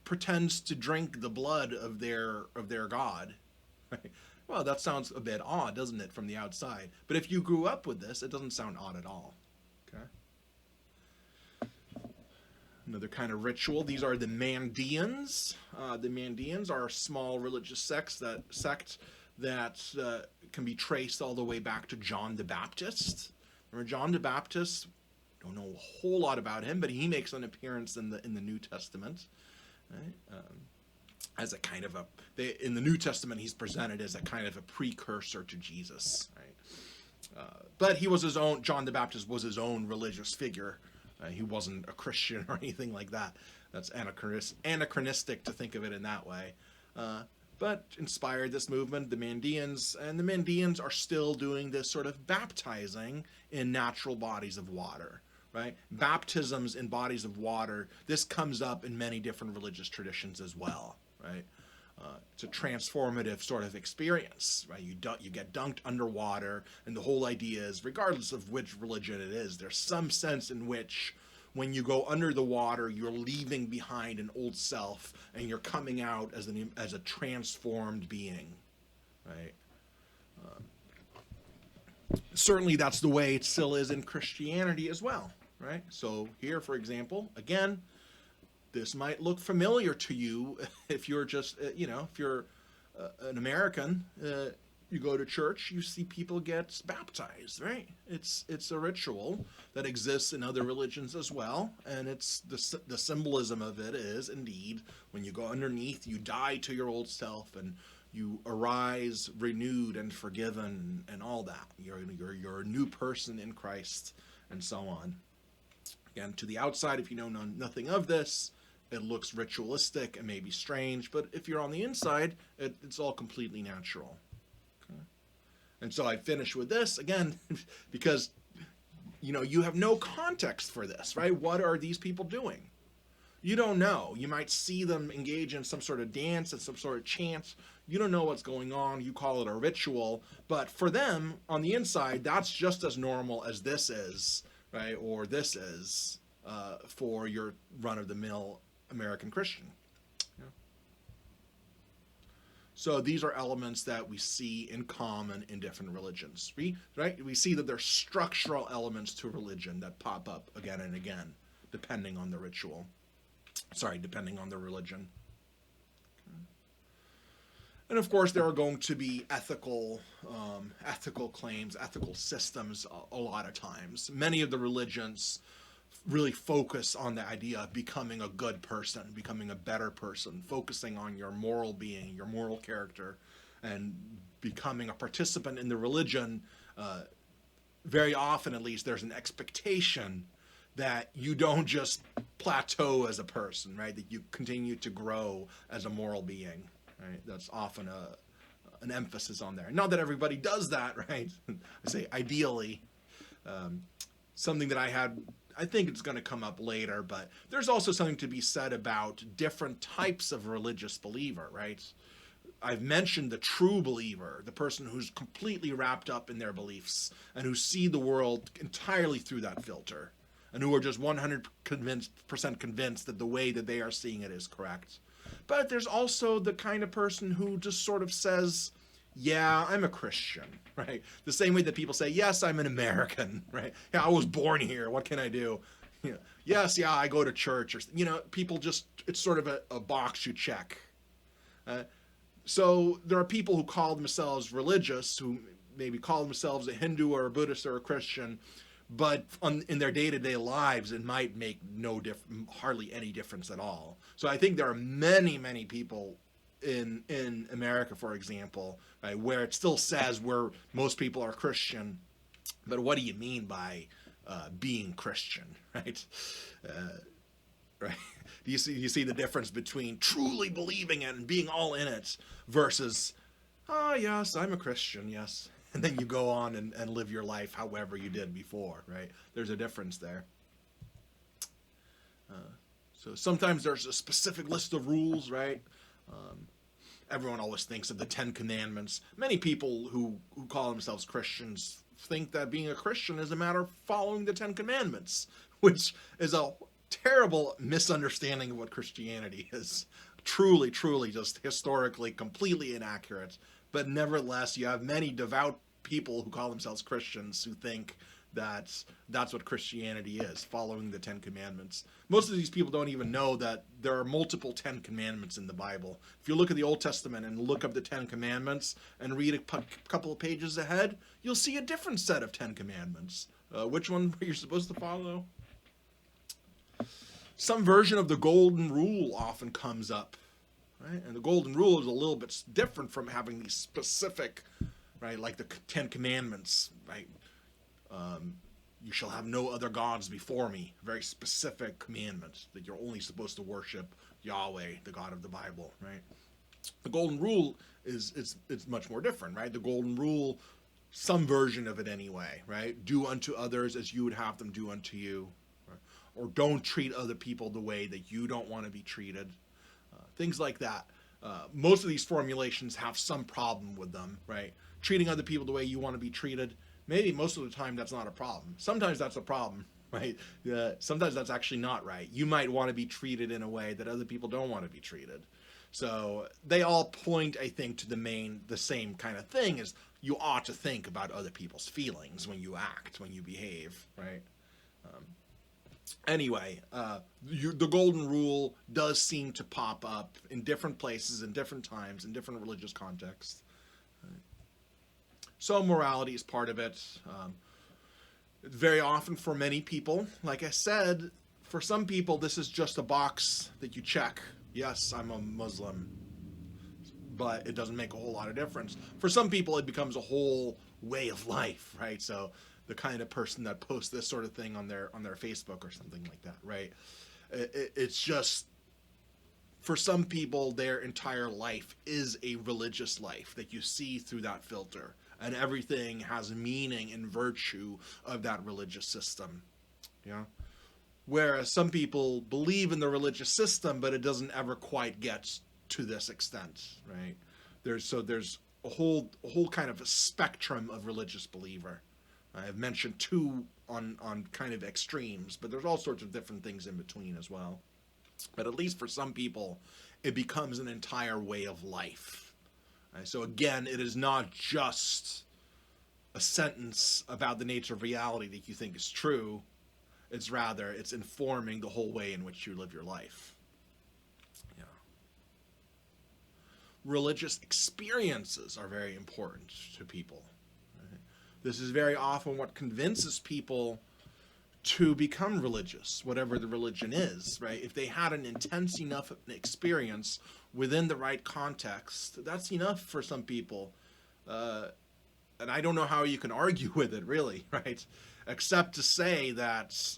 Speaker 1: pretends to drink the blood of their God, right? Well, that sounds a bit odd, doesn't it, from the outside? But if you grew up with this, it doesn't sound odd at all. Okay. Another kind of ritual. These are the Mandeans. The Mandeans are a small religious sect that can be traced all the way back to John the Baptist. Remember John the Baptist? Don't know a whole lot about him, but he makes an appearance in the New Testament. Right? As a kind of in the New Testament, he's presented as a kind of a precursor to Jesus. Right? But he was his own. John the Baptist was his own religious figure. He wasn't a Christian or anything like that. That's anachronistic to think of it in that way. But inspired this movement, the Mandeans, and the Mandeans are still doing this sort of baptizing in natural bodies of water, right? Baptisms in bodies of water, this comes up in many different religious traditions as well, right? It's a transformative sort of experience, right? You get dunked underwater, and the whole idea is, regardless of which religion it is, there's some sense in which when you go under the water, you're leaving behind an old self, and you're coming out as a transformed being, right? Certainly, that's the way it still is in Christianity as well, right? So here, for example, again, this might look familiar to you if you're just, if you're an American, you go to church, you see people get baptized, right? It's a ritual that exists in other religions as well, and it's the symbolism of it is indeed when you go underneath, you die to your old self, and you arise renewed and forgiven, and all that. You're a new person in Christ, and so on. Again, to the outside, if you know nothing of this, it looks ritualistic and maybe strange, but if you're on the inside, it's all completely natural. Okay? And so I finish with this, again, because, you have no context for this, right? What are these people doing? You don't know. You might see them engage in some sort of dance and some sort of chant. You don't know what's going on. You call it a ritual. But for them, on the inside, that's just as normal as this is, right? Or this is for your run-of-the-mill American Christian. Yeah. So these are elements that we see in common in different religions. Right? We see that there's structural elements to religion that pop up again and again, depending on the ritual. Depending on the religion. Okay. And of course, there are going to be ethical claims, ethical systems a lot of times. Many of the religions really focus on the idea of becoming a good person, becoming a better person, focusing on your moral being, your moral character, and becoming a participant in the religion. Very often, at least, there's an expectation that you don't just plateau as a person, right? That you continue to grow as a moral being, right? That's often an emphasis on there. Not that everybody does that, right? I say ideally. Something that I think it's going to come up later, but there's also something to be said about different types of religious believer, right? I've mentioned the true believer, the person who's completely wrapped up in their beliefs and who see the world entirely through that filter and who are just 100% convinced that the way that they are seeing it is correct. But there's also the kind of person who just sort of says, yeah, I'm a Christian, right? The same way that people say, yes, I'm an American, right? Yeah, I was born here. What can I do? Yes, I go to church. Or people just, it's sort of a box you check. So there are people who call themselves religious, who maybe call themselves a Hindu or a Buddhist or a Christian, but in their day-to-day lives, it might make hardly any difference at all. So I think there are many, many people in America, for example, right, where it still says where most people are Christian, but what do you mean by being Christian, right? Right? You see the difference between truly believing it and being all in it versus, yes, I'm a Christian, yes. And then you go on and live your life however you did before, right? There's a difference there. So sometimes there's a specific list of rules, right? Everyone always thinks of the Ten Commandments. Many people who call themselves Christians think that being a Christian is a matter of following the Ten Commandments, which is a terrible misunderstanding of what Christianity is. Truly, truly just historically completely inaccurate. But nevertheless, you have many devout people who call themselves Christians who think that that's what Christianity is, following the Ten Commandments. Most of these people don't even know that there are multiple Ten Commandments in the Bible. If you look at the Old Testament and look up the Ten Commandments and read a couple of pages ahead, you'll see a different set of Ten Commandments. Which one you're supposed to follow? Some version of the Golden Rule often comes up, right? And the Golden Rule is a little bit different from having these specific, right, like the Ten Commandments, right? You shall have no other gods before me. Very specific commandments that you're only supposed to worship Yahweh, the God of the Bible, right? The Golden Rule is it's much more different, right? The Golden Rule, some version of it anyway, right? Do unto others as you would have them do unto you, right? Or don't treat other people the way that you don't want to be treated. Things like that. Most of these formulations have some problem with them, right? Treating other people the way you want to be treated. Maybe most of the time that's not a problem. Sometimes that's a problem, right? Sometimes that's actually not right. You might want to be treated in a way that other people don't want to be treated. So they all point, I think, to the same kind of thing, is you ought to think about other people's feelings when you act, when you behave, right? Anyway, the Golden Rule does seem to pop up in different places, in different times, in different religious contexts. So morality is part of it. Very often for many people, like I said, for some people this is just a box that you check. Yes, I'm a Muslim, but it doesn't make a whole lot of difference. For some people it becomes a whole way of life, right? So the kind of person that posts this sort of thing on their Facebook or something like that, right? It's just, for some people, their entire life is a religious life that you see through that filter. And everything has meaning and virtue of that religious system. Yeah. Whereas some people believe in the religious system, but it doesn't ever quite get to this extent, right? There's a whole kind of a spectrum of religious believer. I've mentioned two on kind of extremes, but there's all sorts of different things in between as well. But at least for some people, it becomes an entire way of life. Right? So again, it is not just a sentence about the nature of reality that you think is true. It's informing the whole way in which you live your life. Yeah. Religious experiences are very important to people. Right? This is very often what convinces people to become religious, whatever the religion is, right? If they had an intense enough experience within the right context, that's enough for some people. And I don't know how you can argue with it, really, right? Except to say that,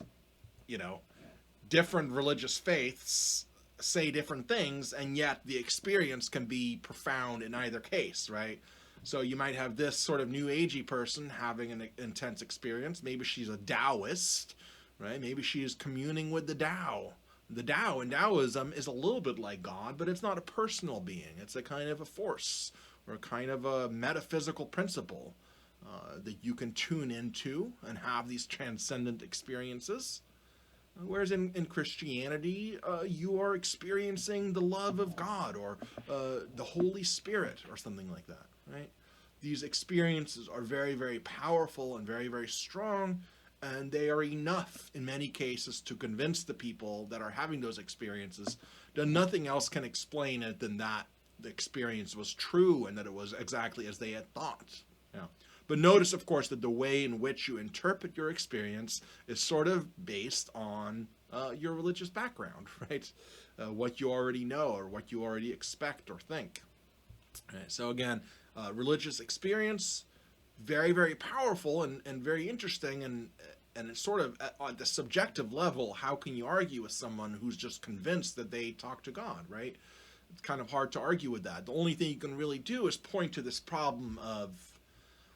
Speaker 1: different religious faiths say different things, and yet the experience can be profound in either case, right? So you might have this sort of new agey person having an intense experience. Maybe she's a Taoist, right? Maybe she is communing with the Tao. The Tao in Taoism is a little bit like God, but it's not a personal being. It's a kind of a force or a kind of a metaphysical principle that you can tune into and have these transcendent experiences. Whereas in Christianity, you are experiencing the love of God or the Holy Spirit or something like that, right? These experiences are very, very powerful and very, very strong, and they are enough in many cases to convince the people that are having those experiences that nothing else can explain it than that the experience was true and that it was exactly as they had thought. Yeah. But notice, of course, that the way in which you interpret your experience is sort of based on your religious background, right? What you already know or what you already expect or think. Right. So again, religious experience, very, very powerful and very interesting, and it's sort of at the subjective level, how can you argue with someone who's just convinced that they talk to God, right? It's kind of hard to argue with that. The only thing you can really do is point to this problem of,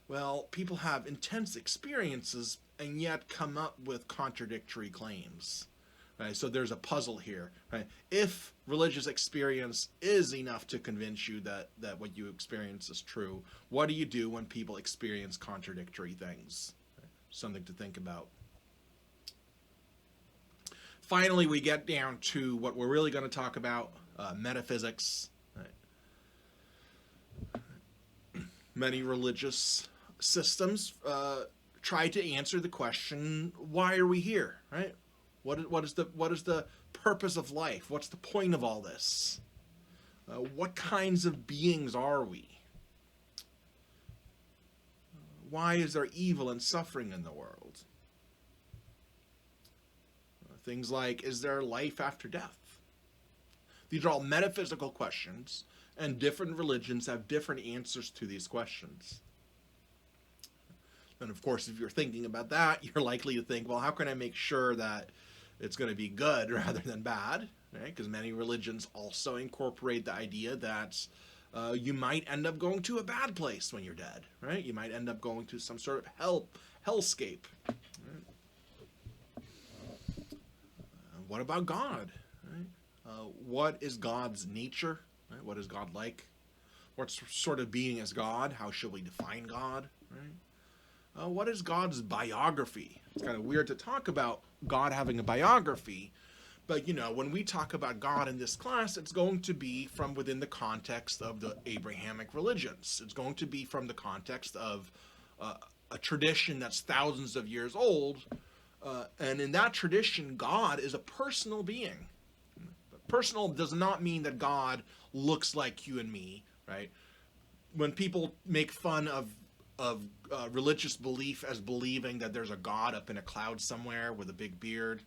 Speaker 1: well, people have intense experiences and yet come up with contradictory claims. Right? So there's a puzzle here. Right? If religious experience is enough to convince you that what you experience is true, what do you do when people experience contradictory things? Right? Something to think about. Finally, we get down to what we're really going to talk about, metaphysics. Right? Many religious systems try to answer the question, why are we here, right? What is the purpose of life? What's the point of all this? What kinds of beings are we? Why is there evil and suffering in the world? Things like, is there life after death? These are all metaphysical questions, and different religions have different answers to these questions. And of course, if you're thinking about that, you're likely to think, well, how can I make sure that it's going to be good rather than bad? Right? Because many religions also incorporate the idea that you might end up going to a bad place when you're dead, right? You might end up going to some sort of hellscape. Right? What about God? Right? What is God's nature? Right? What is God like? What sort of being is God? How should we define God? Right? What is God's biography? It's kind of weird to talk about God having a biography, but when we talk about God in this class, it's going to be from within the context of the Abrahamic religions. It's going to be from the context of a tradition that's thousands of years old, and in that tradition, God is a personal being. Personal does not mean that God looks like you and me, right? When people make fun of religious belief as believing that there's a God up in a cloud somewhere with a big beard,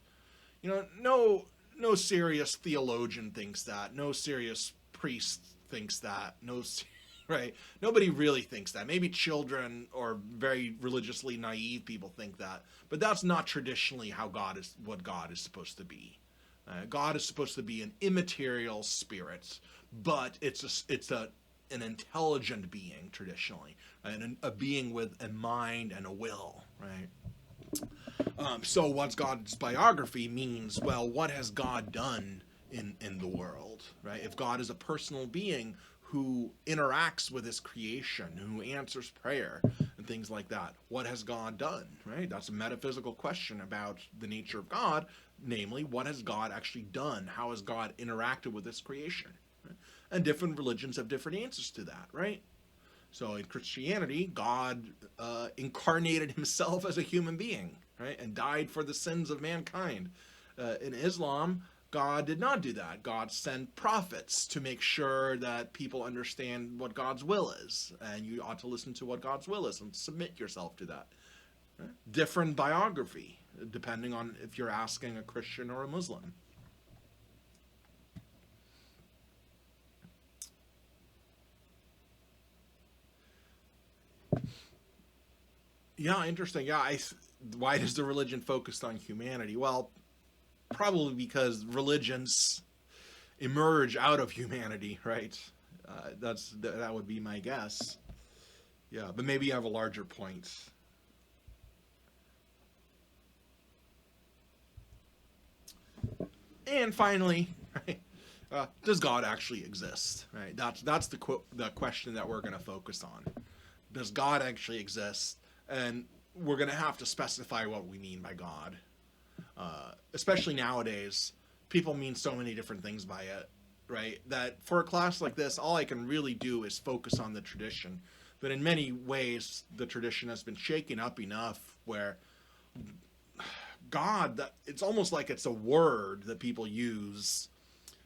Speaker 1: no serious theologian thinks that. No serious priest thinks that. Right? Nobody really thinks that. Maybe children or very religiously naive people think that, but that's not traditionally what God is supposed to be. God is supposed to be an immaterial spirit, but it's an intelligent being traditionally, and a being with a mind and a will, right? So what's God's biography means, well, what has God done in the world, right? If God is a personal being who interacts with his creation, who answers prayer and things like that, what has God done, right? That's a metaphysical question about the nature of God, namely, what has God actually done? How has God interacted with his creation? Right? And different religions have different answers to that, right? So in Christianity, God incarnated himself as a human being, right, and died for the sins of mankind. In Islam, God did not do that. God sent prophets to make sure that people understand what God's will is, and you ought to listen to what God's will is and submit yourself to that. Right? Different biography, depending on if you're asking a Christian or a Muslim. Yeah, interesting. Yeah, why does the religion focus on humanity? Well, probably because religions emerge out of humanity, right? That would be my guess. Yeah, but maybe you have a larger point. And finally, right, does God actually exist? Right, that's the question that we're going to focus on. Does God actually exist? And we're going to have to specify what we mean by God. Especially nowadays, people mean so many different things by it, right? That for a class like this, all I can really do is focus on the tradition. But in many ways, the tradition has been shaken up enough where God, it's almost like it's a word that people use,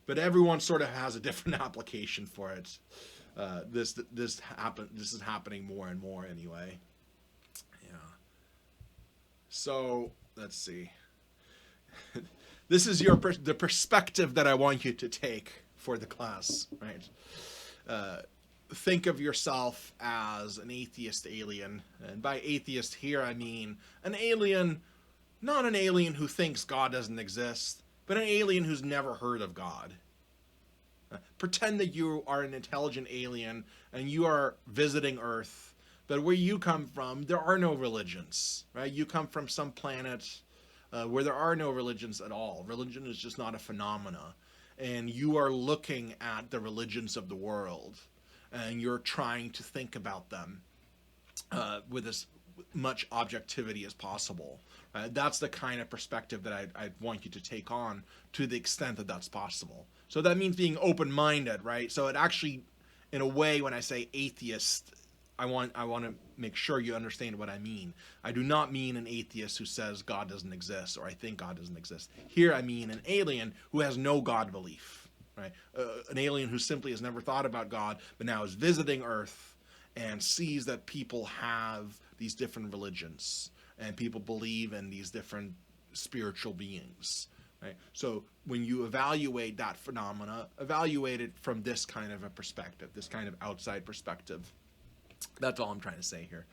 Speaker 1: but everyone sort of has a different application for it. This is happening more and more anyway. Yeah. So let's see. This is the perspective that I want you to take for the class, right? Think of yourself as an atheist alien, and by atheist here I mean an alien, not an alien who thinks God doesn't exist, but an alien who's never heard of God. Pretend that you are an intelligent alien and you are visiting Earth, but where you come from, there are no religions, right? You come from some planet where there are no religions at all. Religion is just not a phenomena. And you are looking at the religions of the world, and you're trying to think about them with as much objectivity as possible. That's the kind of perspective that I want you to take on, to the extent that that's possible. So that means being open-minded, right? So it actually, in a way, when I say atheist, I want to make sure you understand what I mean. I do not mean an atheist who says God doesn't exist or I think God doesn't exist. Here I mean an alien who has no God belief, right? An alien who simply has never thought about God but now is visiting Earth and sees that people have these different religions and people believe in these different spiritual beings. Right? So when you evaluate that phenomena, evaluate it from this kind of a perspective, this kind of outside perspective. That's all I'm trying to say here.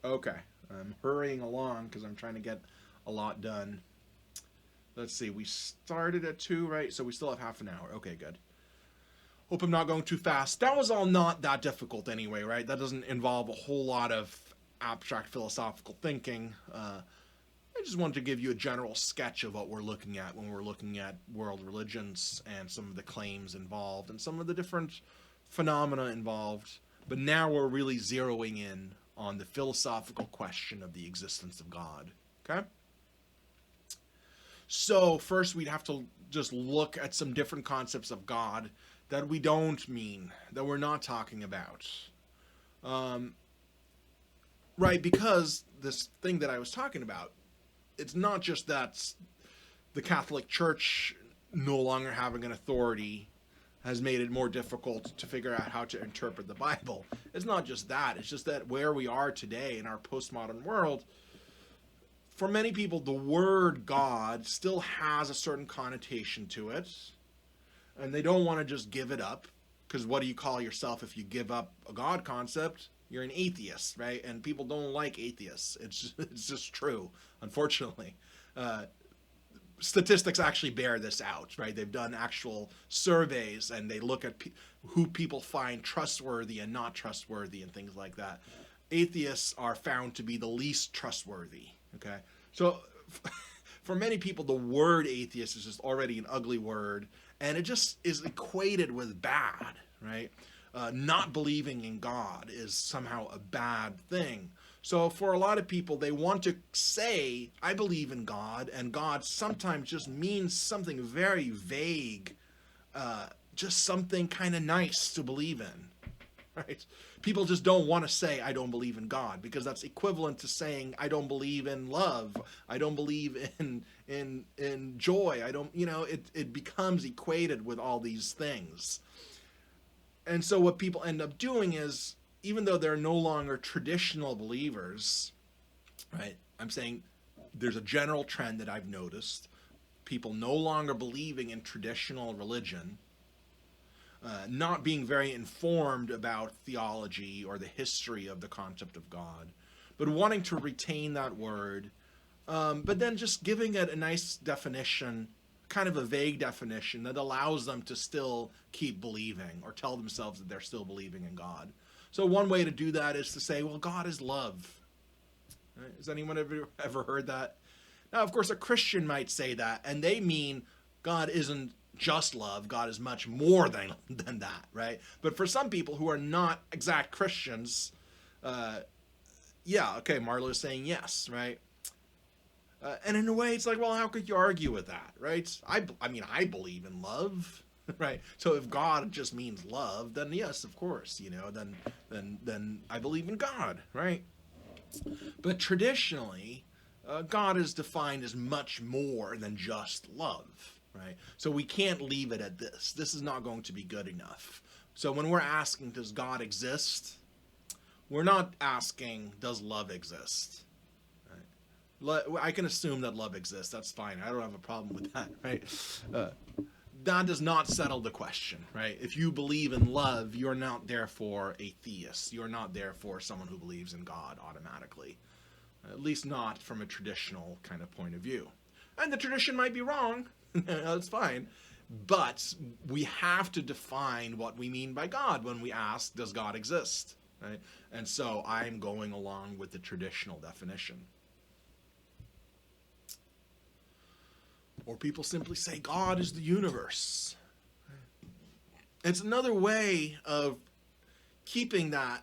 Speaker 1: Okay, I'm hurrying along because I'm trying to get a lot done. Let's see, we started at 2, right? So we still have half an hour. Okay, good. Hope I'm not going too fast. That was all not that difficult anyway, right? That doesn't involve a whole lot of abstract philosophical thinking. I just wanted to give you a general sketch of what we're looking at when we're looking at world religions and some of the claims involved and some of the different phenomena involved. But now we're really zeroing in on the philosophical question of the existence of God. Okay? So first we'd have to just look at some different concepts of God that we don't mean, that we're not talking about. Right, because this thing that I was talking about, it's not just that the Catholic Church no longer having an authority has made it more difficult to figure out how to interpret the Bible. It's not just that. It's just that where we are today in our postmodern world, for many people, the word God still has a certain connotation to it, and they don't want to just give it up, because what do you call yourself if you give up a God concept? You're an atheist, right? And people don't like atheists. It's just true, unfortunately. Statistics actually bear this out, right? They've done actual surveys and they look at who people find trustworthy and not trustworthy and things like that. Atheists are found to be the least trustworthy, okay? So for many people, the word atheist is just already an ugly word, and it just is equated with bad, right? Not believing in God is somehow a bad thing. So for a lot of people, they want to say, I believe in God, and God sometimes just means something very vague, just something kind of nice to believe in, right? People just don't want to say, I don't believe in God, because that's equivalent to saying, I don't believe in love, I don't believe in joy, I don't, it becomes equated with all these things. And so what people end up doing is, even though they're no longer traditional believers, right? I'm saying there's a general trend that I've noticed. People no longer believing in traditional religion, not being very informed about theology or the history of the concept of God, but wanting to retain that word, but then just giving it a nice definition, kind of a vague definition that allows them to still keep believing or tell themselves that they're still believing in God. So one way to do that is to say, well, God is love. Right? Has anyone ever heard that? Now, of course, a Christian might say that, and they mean God isn't just love. God is much more than that, right? But for some people who are not exact Christians, yeah, okay, Marlo is saying yes, right? And in a way, it's like, well, how could you argue with that, right? I mean, I believe in love, right? So if God just means love, then yes, of course, then I believe in God, right? But traditionally, God is defined as much more than just love, right? So we can't leave it at this. This is not going to be good enough. So when we're asking, does God exist? We're not asking, does love exist? I can assume that love exists. That's fine. I don't have a problem with that, right? That does not settle the question, right? If you believe in love, you're not therefore a theist. You're not therefore someone who believes in God automatically. At least not from a traditional kind of point of view. And the tradition might be wrong. That's fine. But we have to define what we mean by God when we ask, does God exist? Right? And so I'm going along with the traditional definition. Or people simply say God is the universe. It's another way of keeping the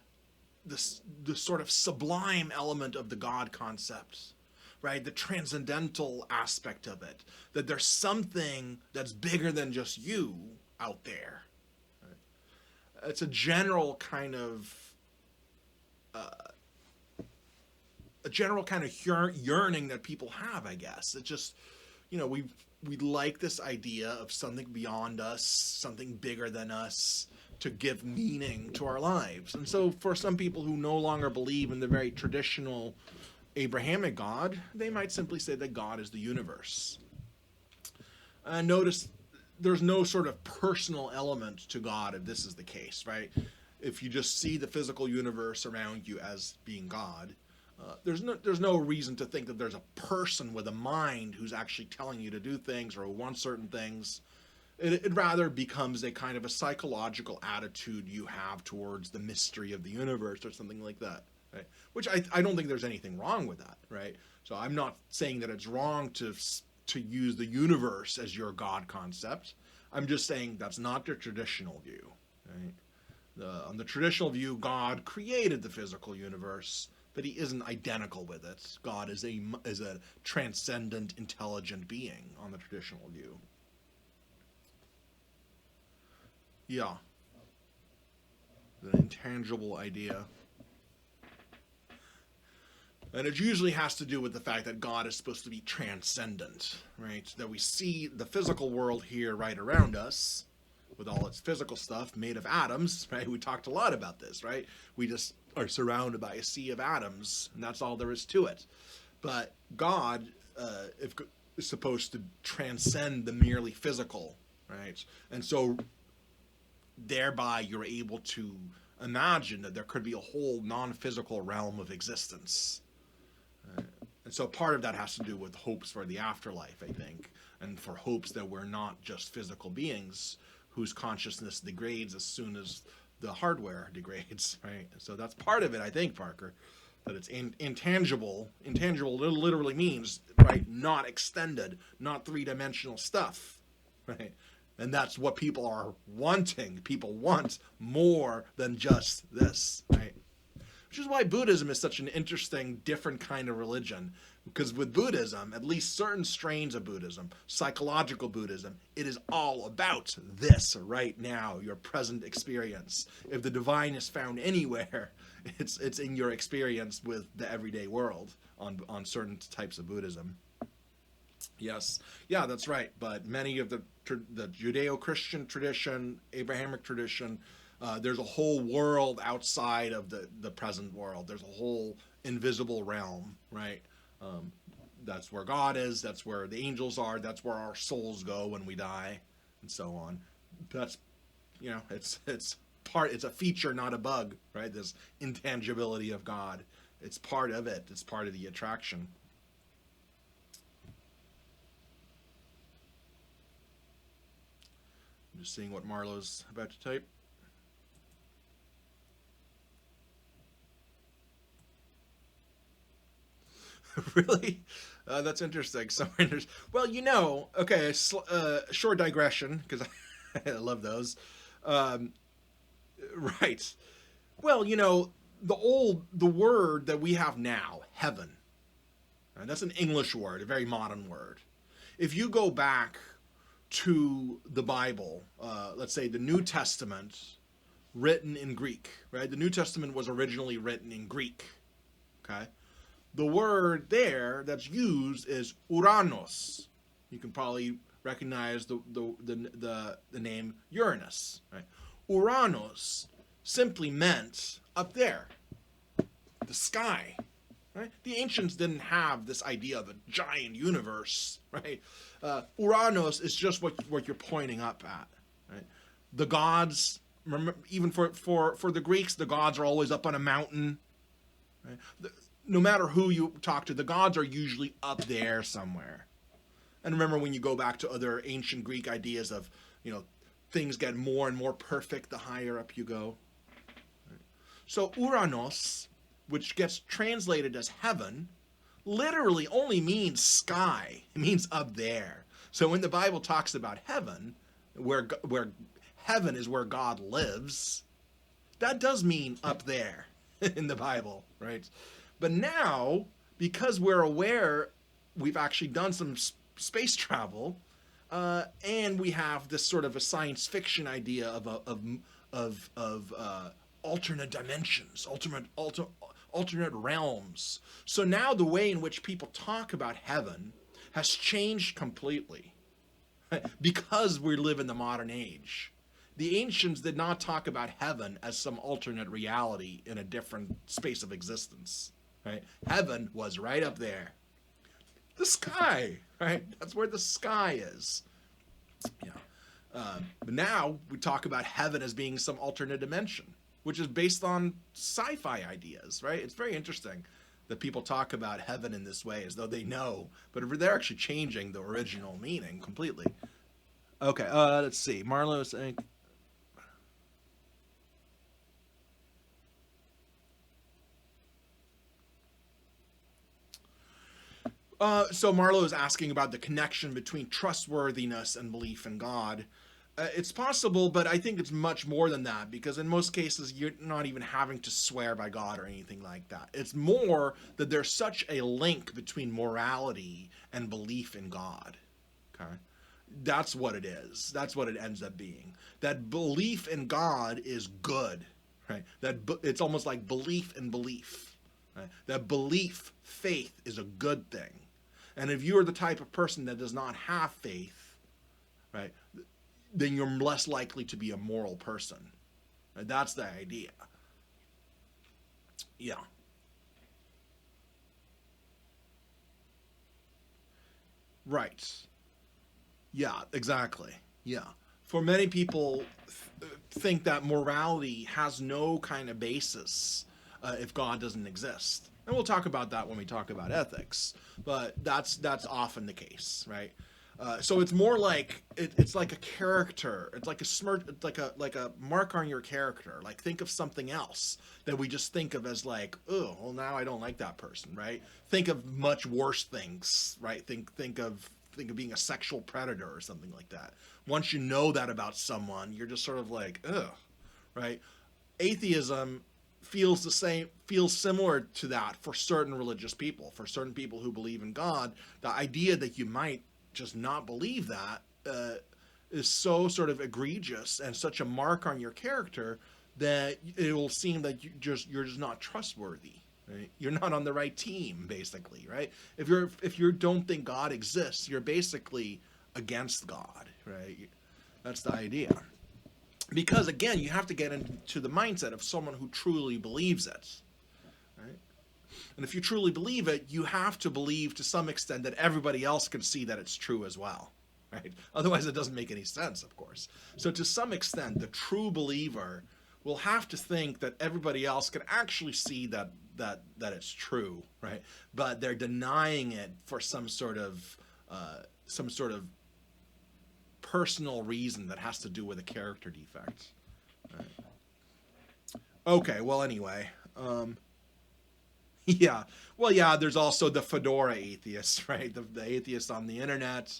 Speaker 1: sort of sublime element of the God concept, right? The transcendental aspect of it. That there's something that's bigger than just you out there. it's a general kind of yearning that people have, I guess. It just, we like this idea of something beyond us, something bigger than us, to give meaning to our lives. And so for some people who no longer believe in the very traditional Abrahamic God, they might simply say that God is the universe. Notice there's no sort of personal element to God if this is the case, right? If you just see the physical universe around you as being God, there's no reason to think that there's a person with a mind who's actually telling you to do things or who wants certain things. It rather becomes a kind of a psychological attitude you have towards the mystery of the universe or something like that, right? Which I don't think there's anything wrong with that, right? So I'm not saying that it's wrong to use the universe as your God concept. I'm just saying that's not the traditional view, right? On the traditional view, God created the physical universe, but he isn't identical with it. God is a transcendent, intelligent being on the traditional view. Yeah. An intangible idea. And it usually has to do with the fact that God is supposed to be transcendent, right? That we see the physical world here right around us with all its physical stuff made of atoms, right? We talked a lot about this, right? We just are surrounded by a sea of atoms, and that's all there is to it. But God is supposed to transcend the merely physical, right? And so thereby you're able to imagine that there could be a whole non-physical realm of existence. And so part of that has to do with hopes for the afterlife, I think, and for hopes that we're not just physical beings whose consciousness degrades as soon as the hardware degrades, right? So that's part of it, I think, Parker, that it's intangible. Intangible literally means, right, not extended, not three-dimensional stuff, right? And that's what people are wanting. People want more than just this, right? Which is why Buddhism is such an interesting, different kind of religion. Because with Buddhism, at least certain strains of Buddhism, psychological Buddhism, it is all about this right now, your present experience. If the divine is found anywhere, it's in your experience with the everyday world on certain types of Buddhism. Yes, yeah, that's right. But many of the Judeo-Christian tradition, Abrahamic tradition, there's a whole world outside of the present world. There's a whole invisible realm, right? That's where God is. That's where the angels are. That's where our souls go when we die, and so on. That's, it's a feature, not a bug, right? This intangibility of God. It's part of it. It's part of the attraction. I'm just seeing what Marlo's about to type. Really? That's interesting. Well, okay, short digression, because I love those. Right. Well, the word that we have now, heaven, right, that's an English word, a very modern word. If you go back to the Bible, let's say the New Testament, written in Greek, right? The New Testament was originally written in Greek, okay? The word there that's used is Uranos. You can probably recognize the name Uranus, right? Uranos simply meant up there, the sky, right? The ancients didn't have this idea of a giant universe, right? Uranos is just what you're pointing up at, right? The gods, remember, even for the Greeks, the gods are always up on a mountain, right? No matter who you talk to, the gods are usually up there somewhere. And remember, when you go back to other ancient Greek ideas of, things get more and more perfect the higher up you go. Right? So Uranos, which gets translated as heaven, literally only means sky. It means up there. So when the Bible talks about heaven, where heaven is where God lives, that does mean up there in the Bible, right? But now, because we're aware, we've actually done some space travel, and we have this sort of a science fiction idea of alternate dimensions, alternate realms. So now the way in which people talk about heaven has changed completely because we live in the modern age. The ancients did not talk about heaven as some alternate reality in a different space of existence. Right? Heaven was right up there. The sky, right? That's where the sky is. Yeah. But now we talk about heaven as being some alternate dimension, which is based on sci-fi ideas, right? It's very interesting that people talk about heaven in this way as though they know, but they're actually changing the original meaning completely. Okay, let's see. Marlo is saying... So Marlo is asking about the connection between trustworthiness and belief in God. It's possible, but I think it's much more than that, because in most cases you're not even having to swear by God or anything like that. It's more that there's such a link between morality and belief in God. Okay? That's what it is. That's what it ends up being. That belief in God is good, right? It's almost like belief in belief. Right? That belief, faith, is a good thing. And if you are the type of person that does not have faith, right, then you're less likely to be a moral person. Right? That's the idea. Yeah. Right. Yeah, exactly. Yeah. For many people think that morality has no kind of basis if God doesn't exist. And we'll talk about that when we talk about ethics, but that's often the case, right? So it's more like it's like a character. It's like like a mark on your character. Like, think of something else that we just think of as like, oh, well, now I don't like that person, right? Think of much worse things, right? Think of being a sexual predator or something like that. Once you know that about someone, you're just sort of like, ugh, right? Atheism feels similar to that for certain religious people, for certain people who believe in God. The idea that you might just not believe that is so sort of egregious and such a mark on your character that it will seem that you're just not trustworthy. Right? You're not on the right team, basically, right? If you don't think God exists, you're basically against God, right? That's the idea. Because again, you have to get into the mindset of someone who truly believes it, right? And if you truly believe it, you have to believe to some extent that everybody else can see that it's true as well, right? Otherwise, it doesn't make any sense, of course. So to some extent, the true believer will have to think that everybody else can actually see that it's true, right? But they're denying it for some sort of personal reason that has to do with a character defect. Right. Okay, well, anyway, yeah, well, yeah. There's also the fedora atheists, right? The atheists on the internet.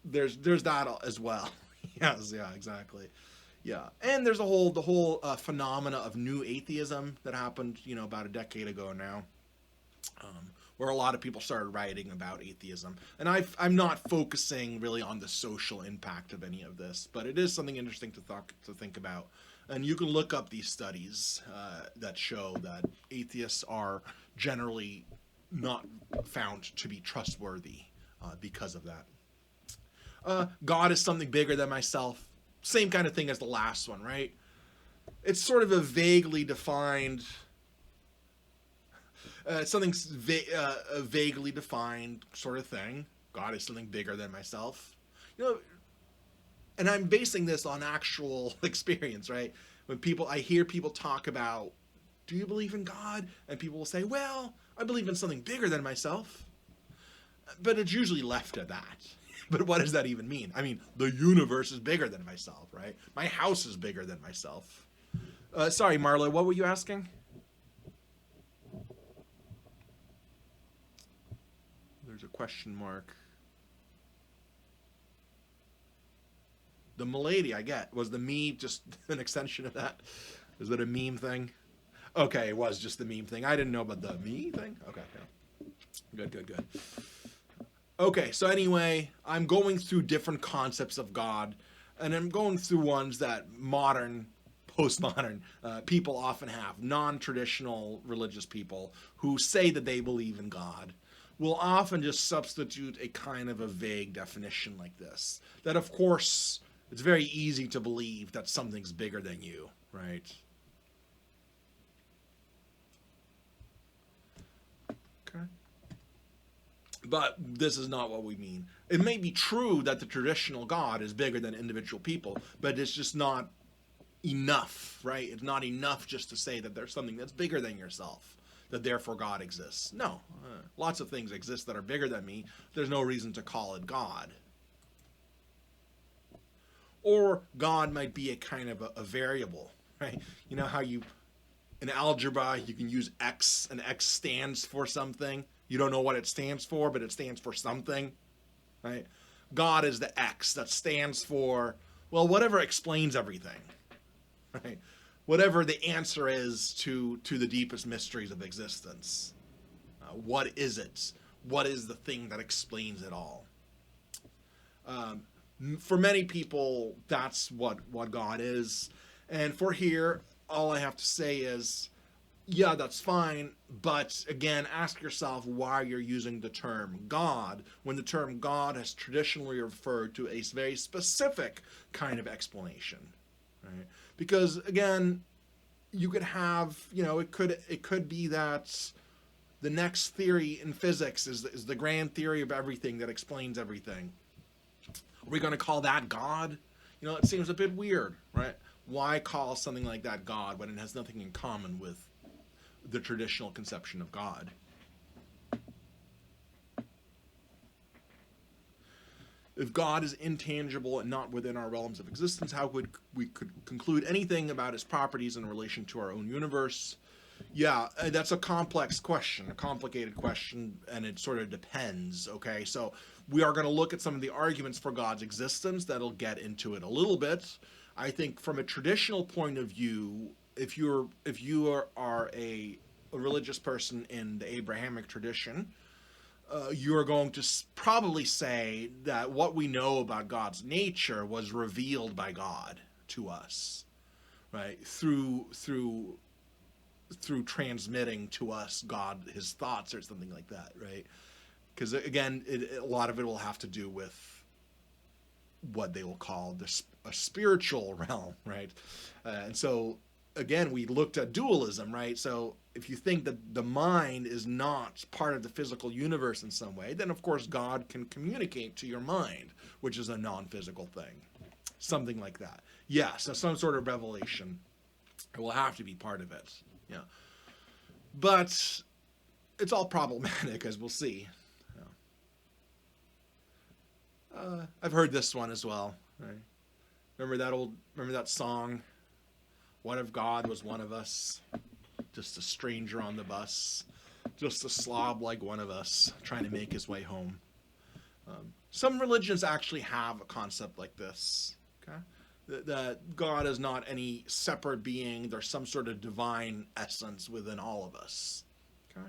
Speaker 1: There's that as well. Yes, yeah, exactly. Yeah, and there's the whole phenomena of new atheism that happened, about a decade ago now, where a lot of people started writing about atheism. And I'm not focusing really on the social impact of any of this, but it is something interesting to think about. And you can look up these studies that show that atheists are generally not found to be trustworthy because of that. God is something bigger than myself. Same kind of thing as the last one, right? It's sort of a vaguely defined, a vaguely defined sort of thing. God is something bigger than myself. And I'm basing this on actual experience, right? When I hear people talk about, do you believe in God? And people will say, well, I believe in something bigger than myself. But it's usually left at that. But what does that even mean? I mean, the universe is bigger than myself, right? My house is bigger than myself. Sorry, Marlo, what were you asking? There's a question mark. The Milady, I get. Was the meme just an extension of that? Is that a meme thing? Okay, it was just the meme thing. I didn't know about the me thing. Okay, yeah. Good. Okay, so anyway, I'm going through different concepts of God. and I'm going through ones that postmodern people often have, non-traditional religious people who say that they believe in God, will often just substitute a kind of a vague definition like this. That, of course, it's very easy to believe that something's bigger than you, right? Okay. But this is not what we mean. It may be true that the traditional God is bigger than individual people, but it's just not enough, right? It's not enough just to say that there's something that's bigger than yourself, that therefore God exists. No, lots of things exist that are bigger than me. There's no reason to call it God. Or God might be a kind of a variable, right? You know how in algebra, you can use X, and X stands for something. You don't know what it stands for, but it stands for something, right? God is the X that stands for, well, whatever explains everything, right? Whatever the answer is to the deepest mysteries of existence. What is it? What is the thing that explains it all? For many people, that's what God is. And for here, all I have to say is, yeah, that's fine, but again, ask yourself why you're using the term God when the term God has traditionally referred to a very specific kind of explanation, right? Because again, you could have, it could be that the next theory in physics is the grand theory of everything that explains everything. Are we going to call that God? It seems a bit weird, right? Why call something like that God when it has nothing in common with the traditional conception of God? If God is intangible and not within our realms of existence, how could we conclude anything about his properties in relation to our own universe? Yeah, that's a complex question, a complicated question, and it sort of depends, okay? So we are going to look at some of the arguments for God's existence. That'll get into it a little bit. I think from a traditional point of view, if you are a religious person in the Abrahamic tradition, you're going to probably say that what we know about God's nature was revealed by God to us, right? Through transmitting to us God, his thoughts or something like that, right? Because again, a lot of it will have to do with what they will call a spiritual realm, right? And so again, we looked at dualism, right? So if you think that the mind is not part of the physical universe in some way, then of course God can communicate to your mind, which is a non-physical thing. Something like that. Yeah, so some sort of revelation will have to be part of it. Yeah. But it's all problematic, as we'll see. I've heard this one as well. Right? Remember that song? What if God was one of us? Just a stranger on the bus. Just a slob like one of us trying to make his way home. Some religions actually have a concept like this. Okay? That God is not any separate being. There's some sort of divine essence within all of us. Okay?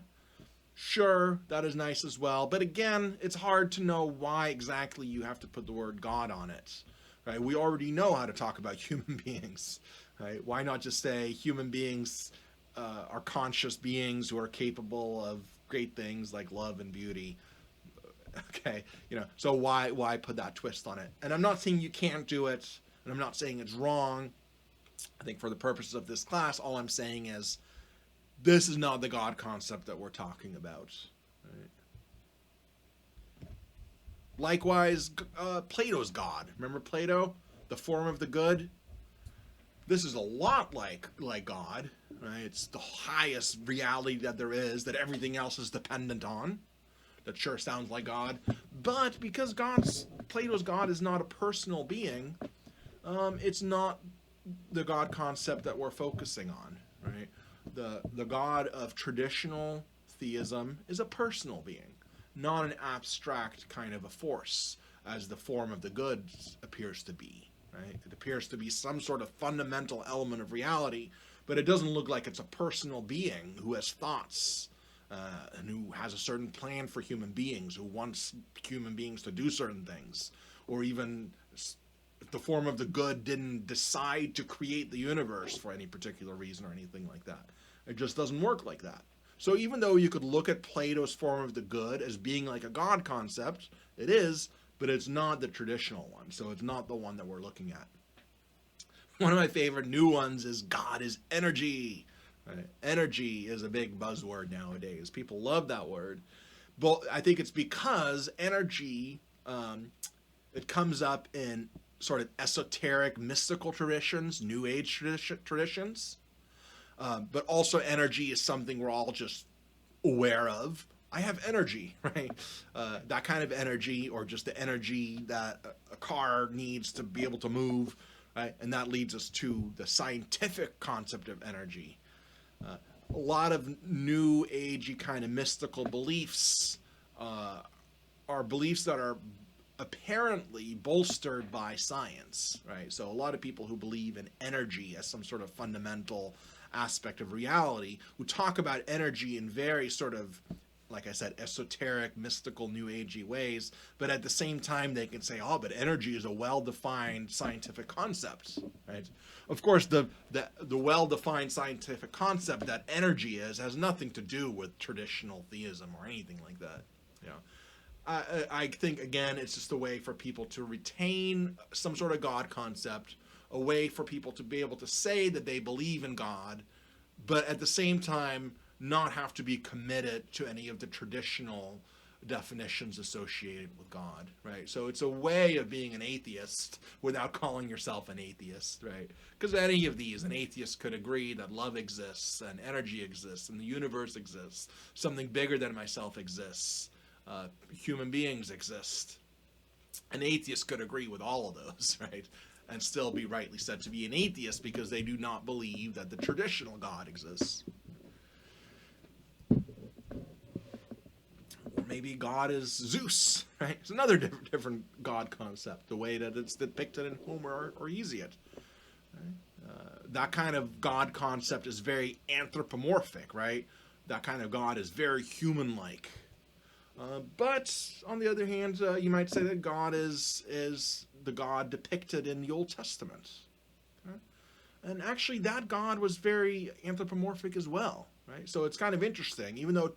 Speaker 1: Sure, that is nice as well. But again, it's hard to know why exactly you have to put the word God on it. Right? We already know how to talk about human beings. Right? Why not just say human beings are conscious beings who are capable of great things like love and beauty? Okay, so why put that twist on it? And I'm not saying you can't do it, and I'm not saying it's wrong. I think for the purposes of this class, all I'm saying is this is not the God concept that we're talking about. Right? Likewise, Plato's God. Remember Plato? The form of the good? This is a lot like God, right? It's the highest reality that there is, that everything else is dependent on. That sure sounds like God. But because Plato's God is not a personal being, it's not the God concept that we're focusing on, right? The God of traditional theism is a personal being, not an abstract kind of a force, as the form of the good appears to be, right? It appears to be some sort of fundamental element of reality, but it doesn't look like it's a personal being who has thoughts, and who has a certain plan for human beings, who wants human beings to do certain things, or even the form of the good didn't decide to create the universe for any particular reason or anything like that. It just doesn't work like that. So even though you could look at Plato's form of the good as being like a God concept, it is, but it's not the traditional one. So it's not the one that we're looking at. One of my favorite new ones is God is energy. Right? Energy is a big buzzword nowadays. People love that word. But I think it's because energy, it comes up in sort of esoteric, mystical traditions, New Age traditions. But also energy is something we're all just aware of. I have energy, right? That kind of energy, or just the energy that a car needs to be able to move, right? And that leads us to the scientific concept of energy. A lot of new agey kind of mystical beliefs are beliefs that are apparently bolstered by science, right? So a lot of people who believe in energy as some sort of fundamental aspect of reality, who talk about energy in very sort of, like I said, esoteric, mystical, new agey ways, but at the same time they can say, oh, but energy is a well-defined scientific concept, right? Of course, the well-defined scientific concept that energy is has nothing to do with traditional theism or anything like that. You know, I think, again, it's just a way for people to retain some sort of God concept, a way for people to be able to say that they believe in God, but at the same time not have to be committed to any of the traditional definitions associated with God, right? So it's a way of being an atheist without calling yourself an atheist, right? Because any of these, an atheist could agree that love exists and energy exists and the universe exists, something bigger than myself exists, human beings exist. An atheist could agree with all of those, right? And still be rightly said to be an atheist because they do not believe that the traditional God exists. Or maybe God is Zeus, right? It's another different God concept, the way that it's depicted in Homer or Hesiod. Right? That kind of God concept is very anthropomorphic, right? That kind of God is very human-like. But on the other hand, you might say that God is the God depicted in the Old Testament. Okay? And actually that God was very anthropomorphic as well, right? So it's kind of interesting, even though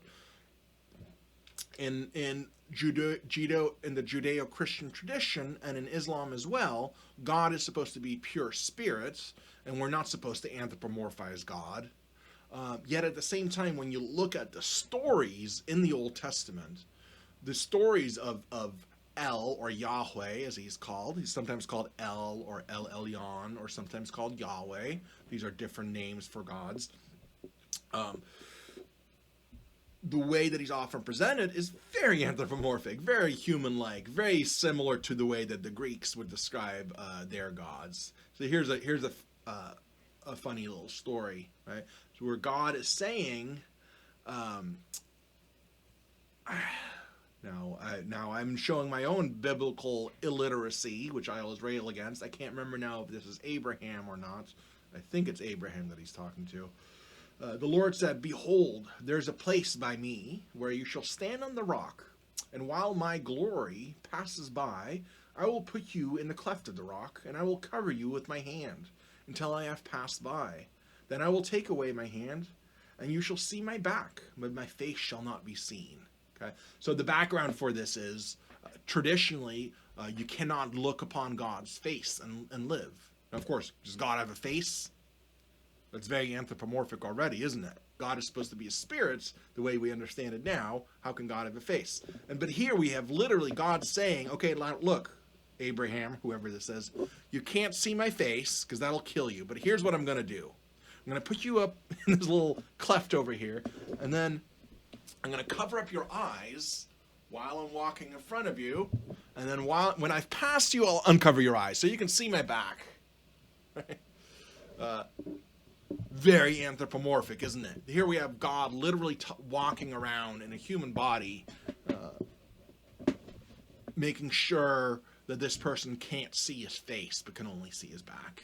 Speaker 1: in the Judeo-Christian tradition and in Islam as well, God is supposed to be pure spirit, and we're not supposed to anthropomorphize God. Yet at the same time, when you look at the stories in the Old Testament, the stories of El, or Yahweh as he's sometimes called El or El Elyon, or sometimes called Yahweh. These are different names for gods. The way that he's often presented is very anthropomorphic, very human-like, very similar to the way that the Greeks would describe their gods. So here's a funny little story, right? So where God is saying, now I'm showing my own biblical illiteracy, which I always rail against. I can't remember now if this is Abraham or not. I think it's Abraham that he's talking to. The Lord said, "Behold, there's a place by me where you shall stand on the rock, and while my glory passes by, I will put you in the cleft of the rock, and I will cover you with my hand until I have passed by. Then I will take away my hand, and you shall see my back, but my face shall not be seen." Okay, so the background for this is traditionally you cannot look upon God's face and live. Now, of course, does God have a face? That's very anthropomorphic already, isn't it? God is supposed to be a spirit, the way we understand it now. How can God have a face? But here we have literally God saying, okay, look, Abraham, whoever this is, you can't see my face because that'll kill you. But here's what I'm going to do. I'm going to put you up in this little cleft over here, and then I'm going to cover up your eyes while I'm walking in front of you, and then when I've passed you, I'll uncover your eyes so you can see my back. Very anthropomorphic, isn't it? Here we have God literally walking around in a human body, making sure that this person can't see his face but can only see his back.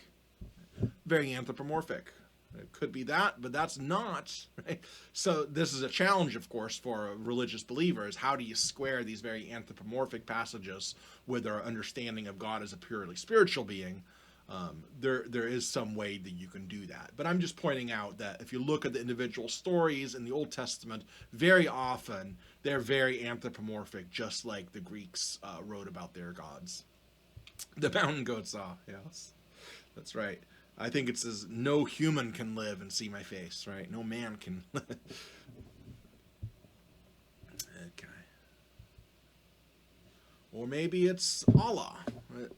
Speaker 1: Very anthropomorphic. It could be that, but that's not. Right? So this is a challenge, of course, for religious believers. How do you square these very anthropomorphic passages with our understanding of God as a purely spiritual being? There is some way that you can do that. But I'm just pointing out that if you look at the individual stories in the Old Testament, very often they're very anthropomorphic, just like the Greeks wrote about their gods. The mountain goat saw, yes. That's right. I think it says, no human can live and see my face, right? No man can. Okay. Or maybe it's Allah,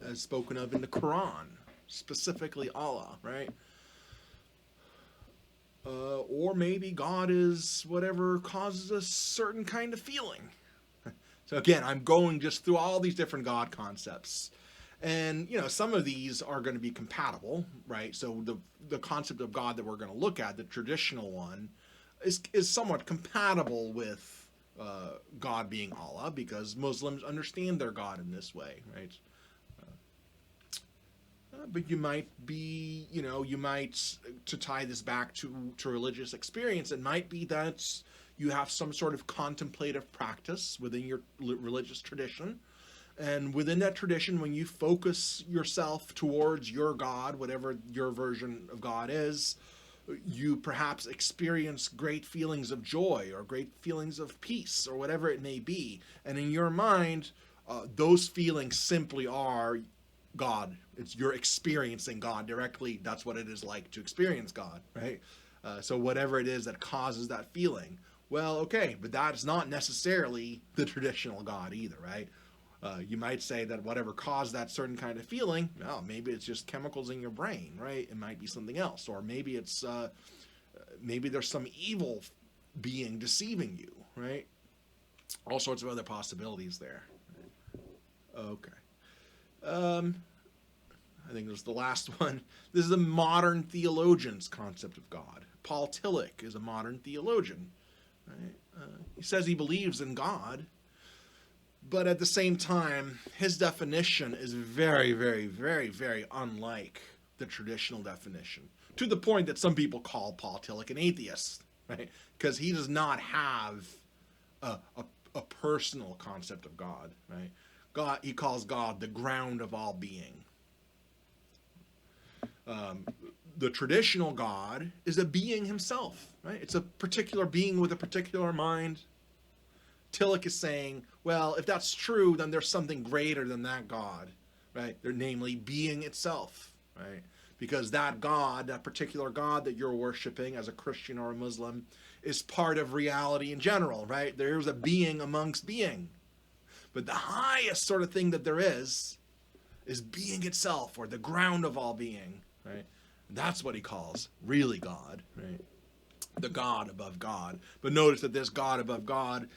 Speaker 1: as spoken of in the Quran, specifically Allah, right? Or maybe God is whatever causes a certain kind of feeling. So again, I'm going just through all these different God concepts. And, some of these are going to be compatible, right? So the concept of God that we're going to look at, the traditional one, is somewhat compatible with God being Allah, because Muslims understand their God in this way, right? But you might be, to tie this back to religious experience, it might be that you have some sort of contemplative practice within your religious tradition. And within that tradition, when you focus yourself towards your God, whatever your version of God is, you perhaps experience great feelings of joy or great feelings of peace or whatever it may be. And in your mind, those feelings simply are God. You're experiencing God directly. That's what it is like to experience God, right? So whatever it is that causes that feeling, well, okay, but that's not necessarily the traditional God either, right? You might say that whatever caused that certain kind of feeling, well, maybe it's just chemicals in your brain, right? It might be something else, or maybe it's maybe there's some evil being deceiving you, right? All sorts of other possibilities there. Okay. I think this is the last one. This is a modern theologian's concept of God. Paul Tillich is a modern theologian. Right? He says he believes in God, but at the same time, his definition is very, very, very, very unlike the traditional definition, to the point that some people call Paul Tillich an atheist, right? Because he does not have a personal concept of God, right? God, he calls God the ground of all being. The traditional God is a being himself, right? It's a particular being with a particular mind. Tillich is saying, well, if that's true, then there's something greater than that God, right? Namely, being itself, right? Because that God, that particular God that you're worshiping as a Christian or a Muslim, is part of reality in general, right? There's a being amongst being. But the highest sort of thing that there is being itself, or the ground of all being, right? That's what he calls really God, right? The God above God. But notice that this God above God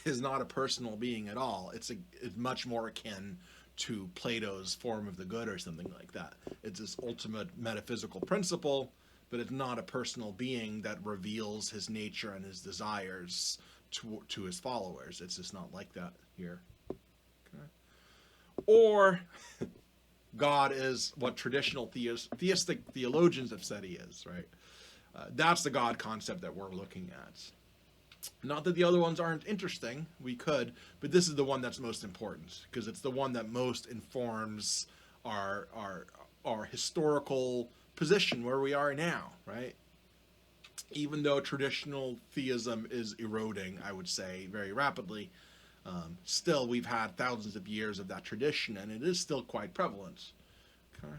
Speaker 1: is not a personal being at all. It's much more akin to Plato's form of the good or something like that. It's this ultimate metaphysical principle, but it's not a personal being that reveals his nature and his desires to his followers. It's just not like that here. Okay. Or God is what traditional theistic theologians have said he is, right? That's the God concept that we're looking at. Not that the other ones aren't interesting, we could, but this is the one that's most important, because it's the one that most informs our historical position where we are now, right? Even though traditional theism is eroding, I would say, very rapidly, still we've had thousands of years of that tradition, and it is still quite prevalent. Okay.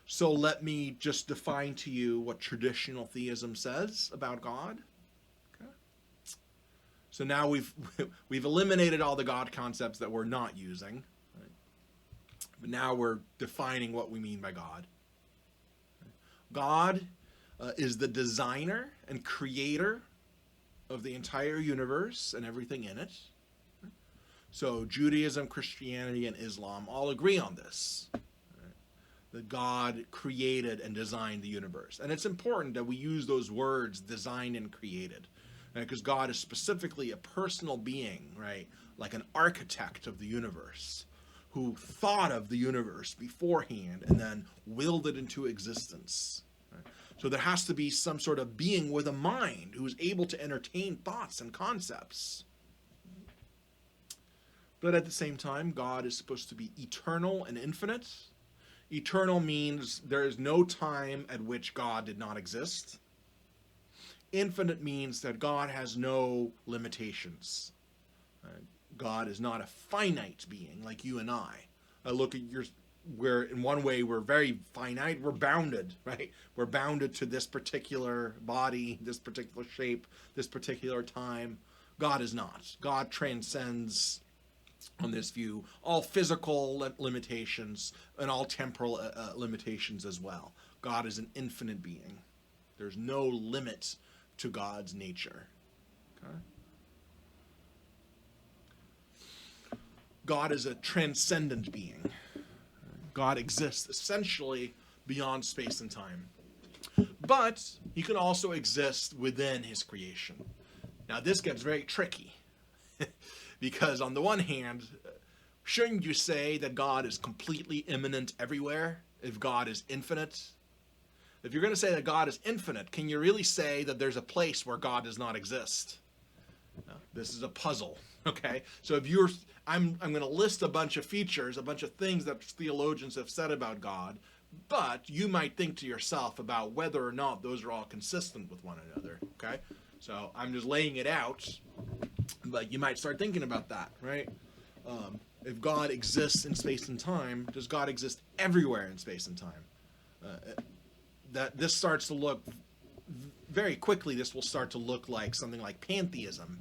Speaker 1: So let me just define to you what traditional theism says about God. Okay. So now we've eliminated all the God concepts that we're not using, right? But now we're defining what we mean by God. God is the designer and creator of the entire universe and everything in it. So Judaism, Christianity, and Islam all agree on this. That God created and designed the universe. And it's important that we use those words, designed and created, because God is specifically a personal being, right? Like an architect of the universe, who thought of the universe beforehand and then willed it into existence. So there has to be some sort of being with a mind who is able to entertain thoughts and concepts. But at the same time, God is supposed to be eternal and infinite. Eternal means there is no time at which God did not exist. Infinite means that God has no limitations. God is not a finite being like you and I. I look at where in one way we're very finite, we're bounded, right? We're bounded to this particular body, this particular shape, this particular time. God is not. God transcends, on this view, all physical limitations and all temporal limitations as well. God is an infinite being. There's no limit to God's nature. Okay? God is a transcendent being. God exists essentially beyond space and time. But he can also exist within his creation. Now this gets very tricky. Because on the one hand, shouldn't you say that God is completely immanent everywhere if God is infinite? If you're going to say that God is infinite, can you really say that there's a place where God does not exist? No, this is a puzzle, okay? So if I'm going to list a bunch of features, a bunch of things that theologians have said about God, but you might think to yourself about whether or not those are all consistent with one another, okay? So I'm just laying it out, but you might start thinking about that, right? If God exists in space and time, does God exist everywhere in space and time? That this starts to look very quickly. This will start to look like something like pantheism,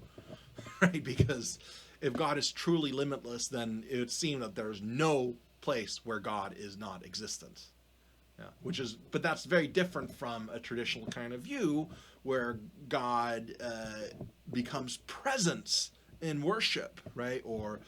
Speaker 1: right? Because if God is truly limitless, then it would seem that there's no place where God is not existent. Yeah, but that's very different from a traditional kind of view where God becomes presence in worship, right? Or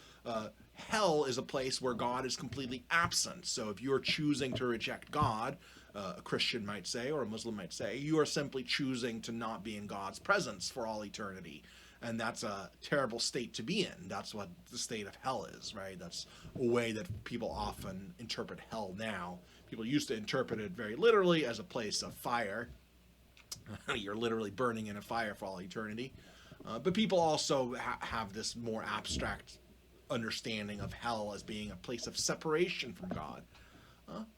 Speaker 1: hell is a place where God is completely absent. So if you're choosing to reject God, a Christian might say, or a Muslim might say, you are simply choosing to not be in God's presence for all eternity. And that's a terrible state to be in. That's what the state of hell is, right? That's a way that people often interpret hell now. People used to interpret it very literally as a place of fire. You're literally burning in a fire for all eternity. But people also have this more abstract understanding of hell as being a place of separation from God.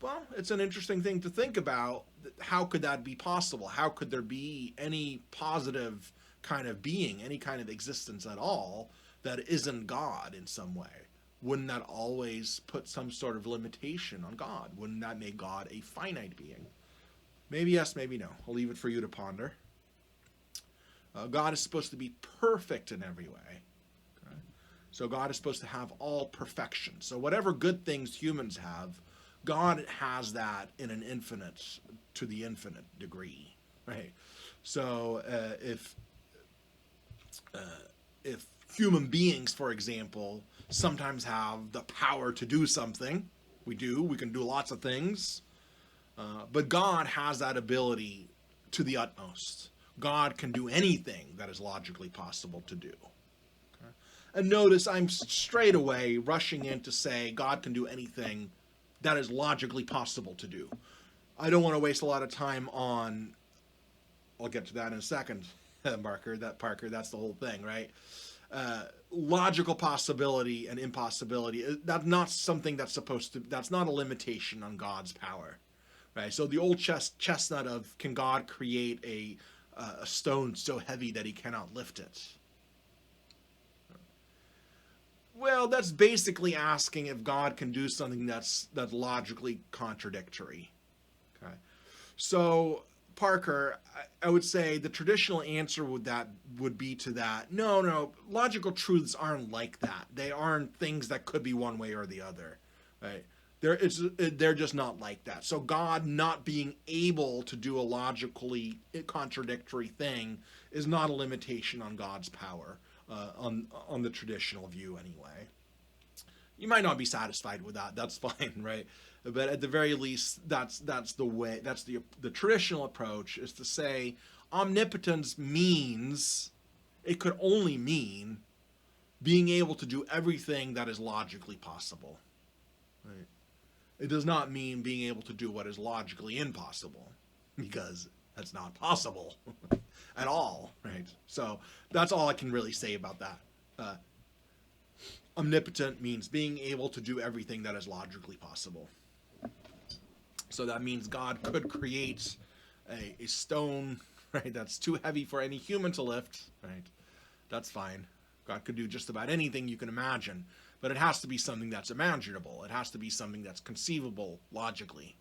Speaker 1: Well, it's an interesting thing to think about. How could that be possible? How could there be any positive kind of being, any kind of existence at all that isn't God in some way? Wouldn't that always put some sort of limitation on God? Wouldn't that make God a finite being? Maybe yes, maybe no. I'll leave it for you to ponder. God is supposed to be perfect in every way. Okay? So God is supposed to have all perfection. So whatever good things humans have, God has that in an infinite to the infinite degree, right? So if human beings, for example, sometimes have the power to do something, we can do lots of things, but God has that ability to the utmost. God can do anything that is logically possible to do. Okay? And notice I'm straight away rushing in to say God can do anything that is logically possible to do. I don't want to waste a lot of time on, I'll get to that in a second, Parker, that's the whole thing, right? Logical possibility and impossibility, that's not something that's not a limitation on God's power, right? So the old chestnut of, can God create a stone so heavy that he cannot lift it? Well, that's basically asking if God can do something that's logically contradictory. Okay, so Parker, I would say the traditional answer would be to that. No, logical truths aren't like that. They aren't things that could be one way or the other, right? They're just not like that. So God not being able to do a logically contradictory thing is not a limitation on God's power, on the traditional view anyway. You might not be satisfied with that. That's fine, right? But at the very least, that's the way. That's the traditional approach, is to say omnipotence means, it could only mean being able to do everything that is logically possible, right? It does not mean being able to do what is logically impossible, because That's not possible at all, right? So that's all I can really say about that. Omnipotent means being able to do everything that is logically possible. So that means God could create a stone, right, that's too heavy for any human to lift, right? That's fine. God could do just about anything you can imagine, but it has to be something that's imaginable. It has to be something that's conceivable logically.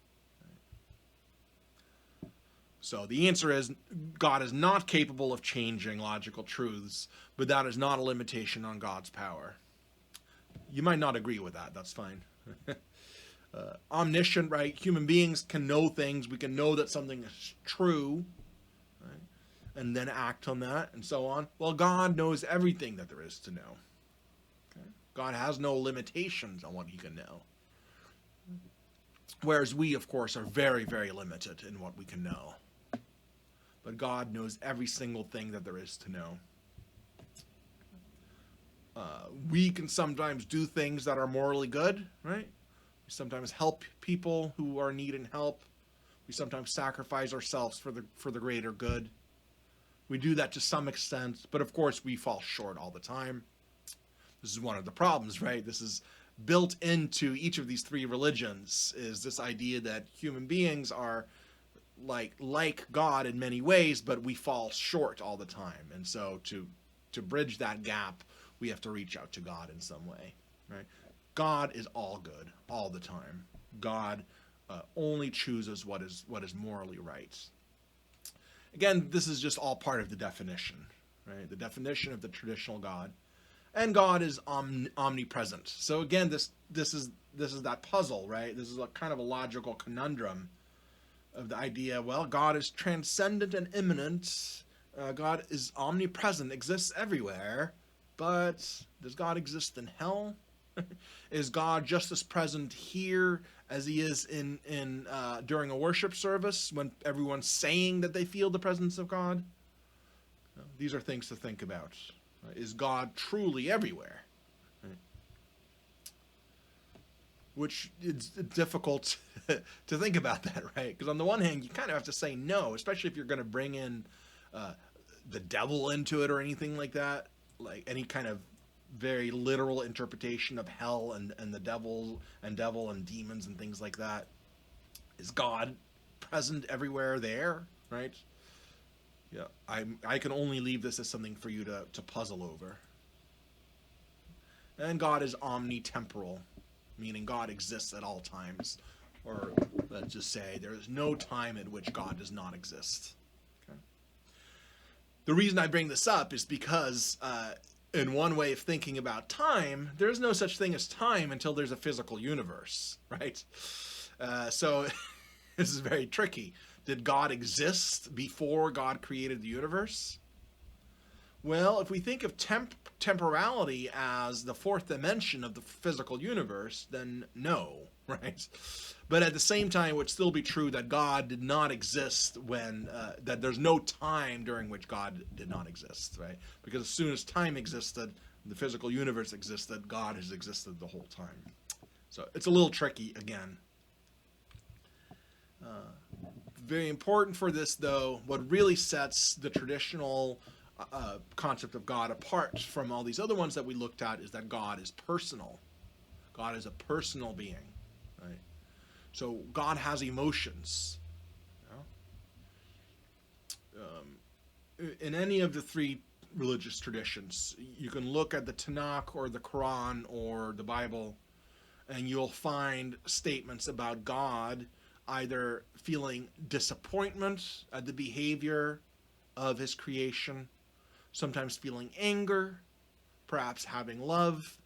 Speaker 1: So the answer is God is not capable of changing logical truths, but that is not a limitation on God's power. You might not agree with that. That's fine. Omniscient, right? Human beings can know things. We can know that something is true, right? And then act on that and so on. Well, God knows everything that there is to know. Okay? God has no limitations on what he can know. Whereas we, of course, are very, very limited in what we can know. But God knows every single thing that there is to know. We can sometimes do things that are morally good, right? We sometimes help people who are needing help. We sometimes sacrifice ourselves for the greater good. We do that to some extent, but of course we fall short all the time. This is one of the problems, right? This is built into each of these three religions, is this idea that human beings are like God in many ways, but we fall short all the time. And so to bridge that gap, we have to reach out to God in some way, right? God is all good all the time. God only chooses what is morally right. Again, this is just all part of the definition, right? The definition of the traditional God. And God is omnipresent. So again, this is that puzzle, right? This is a kind of a logical conundrum of the idea, well, God is transcendent and immanent. God is omnipresent, exists everywhere. But does God exist in hell? Is God just as present here as he is in during a worship service when everyone's saying that they feel the presence of God? These are things to think about. Is God truly everywhere? Which is difficult to think about that, right? Because on the one hand, you kind of have to say no, especially if you're going to bring in the devil into it or anything like that, like any kind of very literal interpretation of hell and the devil and demons and things like that. Is God present everywhere there, right? Yeah, I can only leave this as something for you to puzzle over. And God is omnitemporal, meaning God exists at all times. Or let's just say there is no time at which God does not exist. Okay? The reason I bring this up is because in one way of thinking about time, there's no such thing as time until there's a physical universe, right? So this is very tricky. Did God exist before God created the universe? Well, if we think of temporality as the fourth dimension of the physical universe, then no, right? But at the same time, it would still be true that God did not exist when, that there's no time during which God did not exist, right? Because as soon as time existed, the physical universe existed, God has existed the whole time. So it's a little tricky again. Very important for this, though, what really sets the traditional concept of God apart from all these other ones that we looked at is that God is personal. God is a personal being, right? So God has emotions. You know? In any of the three religious traditions, you can look at the Tanakh or the Quran or the Bible, and you'll find statements about God either feeling disappointment at the behavior of his creation, sometimes feeling anger, perhaps having love.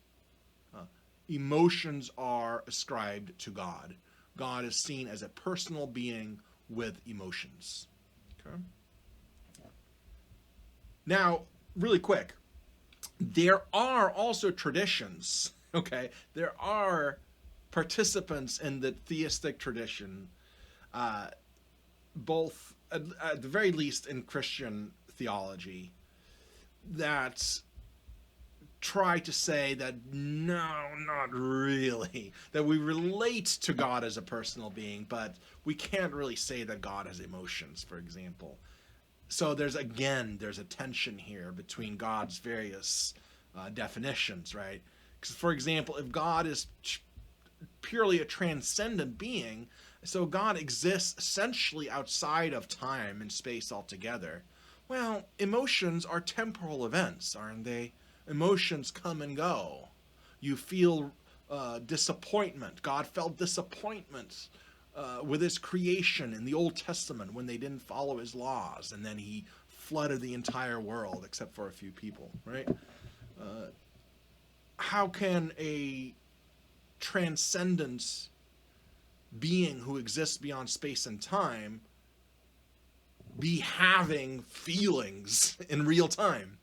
Speaker 1: Emotions are ascribed to God. God is seen as a personal being with emotions. Okay? Now, really quick, there are also traditions, okay? There are participants in the theistic tradition, both at the very least in Christian theology, that try to say that no, not really, that we relate to God as a personal being, but we can't really say that God has emotions, for example. So there's a tension here between God's various definitions, right? Because, for example, if God is purely a transcendent being, so God exists essentially outside of time and space altogether. Well, emotions are temporal events, aren't they? Emotions come and go. You feel disappointment. God felt disappointment with his creation in the Old Testament when they didn't follow his laws, and then he flooded the entire world except for a few people, right? How can a transcendent being who exists beyond space and time be having feelings in real time,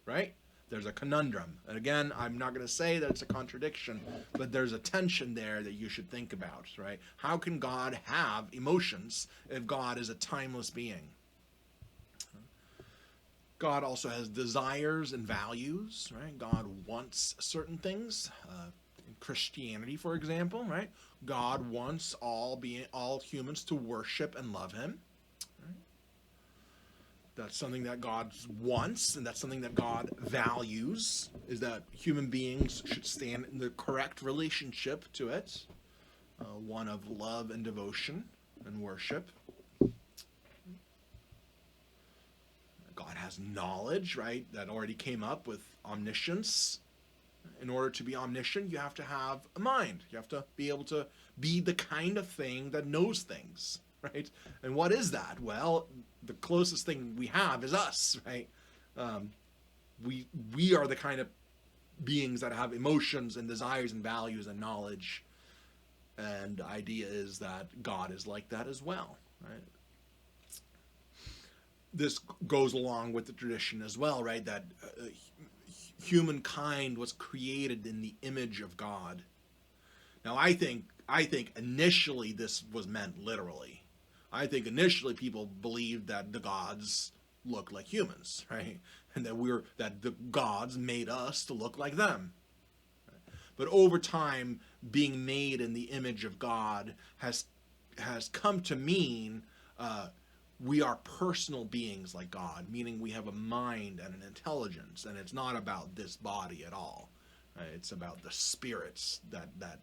Speaker 1: right? There's a conundrum. And again, I'm not going to say that it's a contradiction, but there's a tension there that you should think about, right? How can God have emotions if God is a timeless being? God also has desires and values, right? God wants certain things. In Christianity, for example, right? God wants all humans to worship and love him. That's something that God wants, and that's something that God values, is that human beings should stand in the correct relationship to it, one of love and devotion and worship. God has knowledge, right? That already came up with omniscience. In order to be omniscient, you have to have a mind. You have to be able to be the kind of thing that knows things, right? And what is that? Well, the closest thing we have is us, right? We are the kind of beings that have emotions and desires and values and knowledge. And the idea is that God is like that as well, right? This goes along with the tradition as well, right? That humankind was created in the image of God. Now, I think initially this was meant literally. I think initially people believed that the gods look like humans, right? And that the gods made us to look like them. But over time, being made in the image of God has come to mean we are personal beings like God, meaning we have a mind and an intelligence, and it's not about this body at all. Right? It's about the spirits that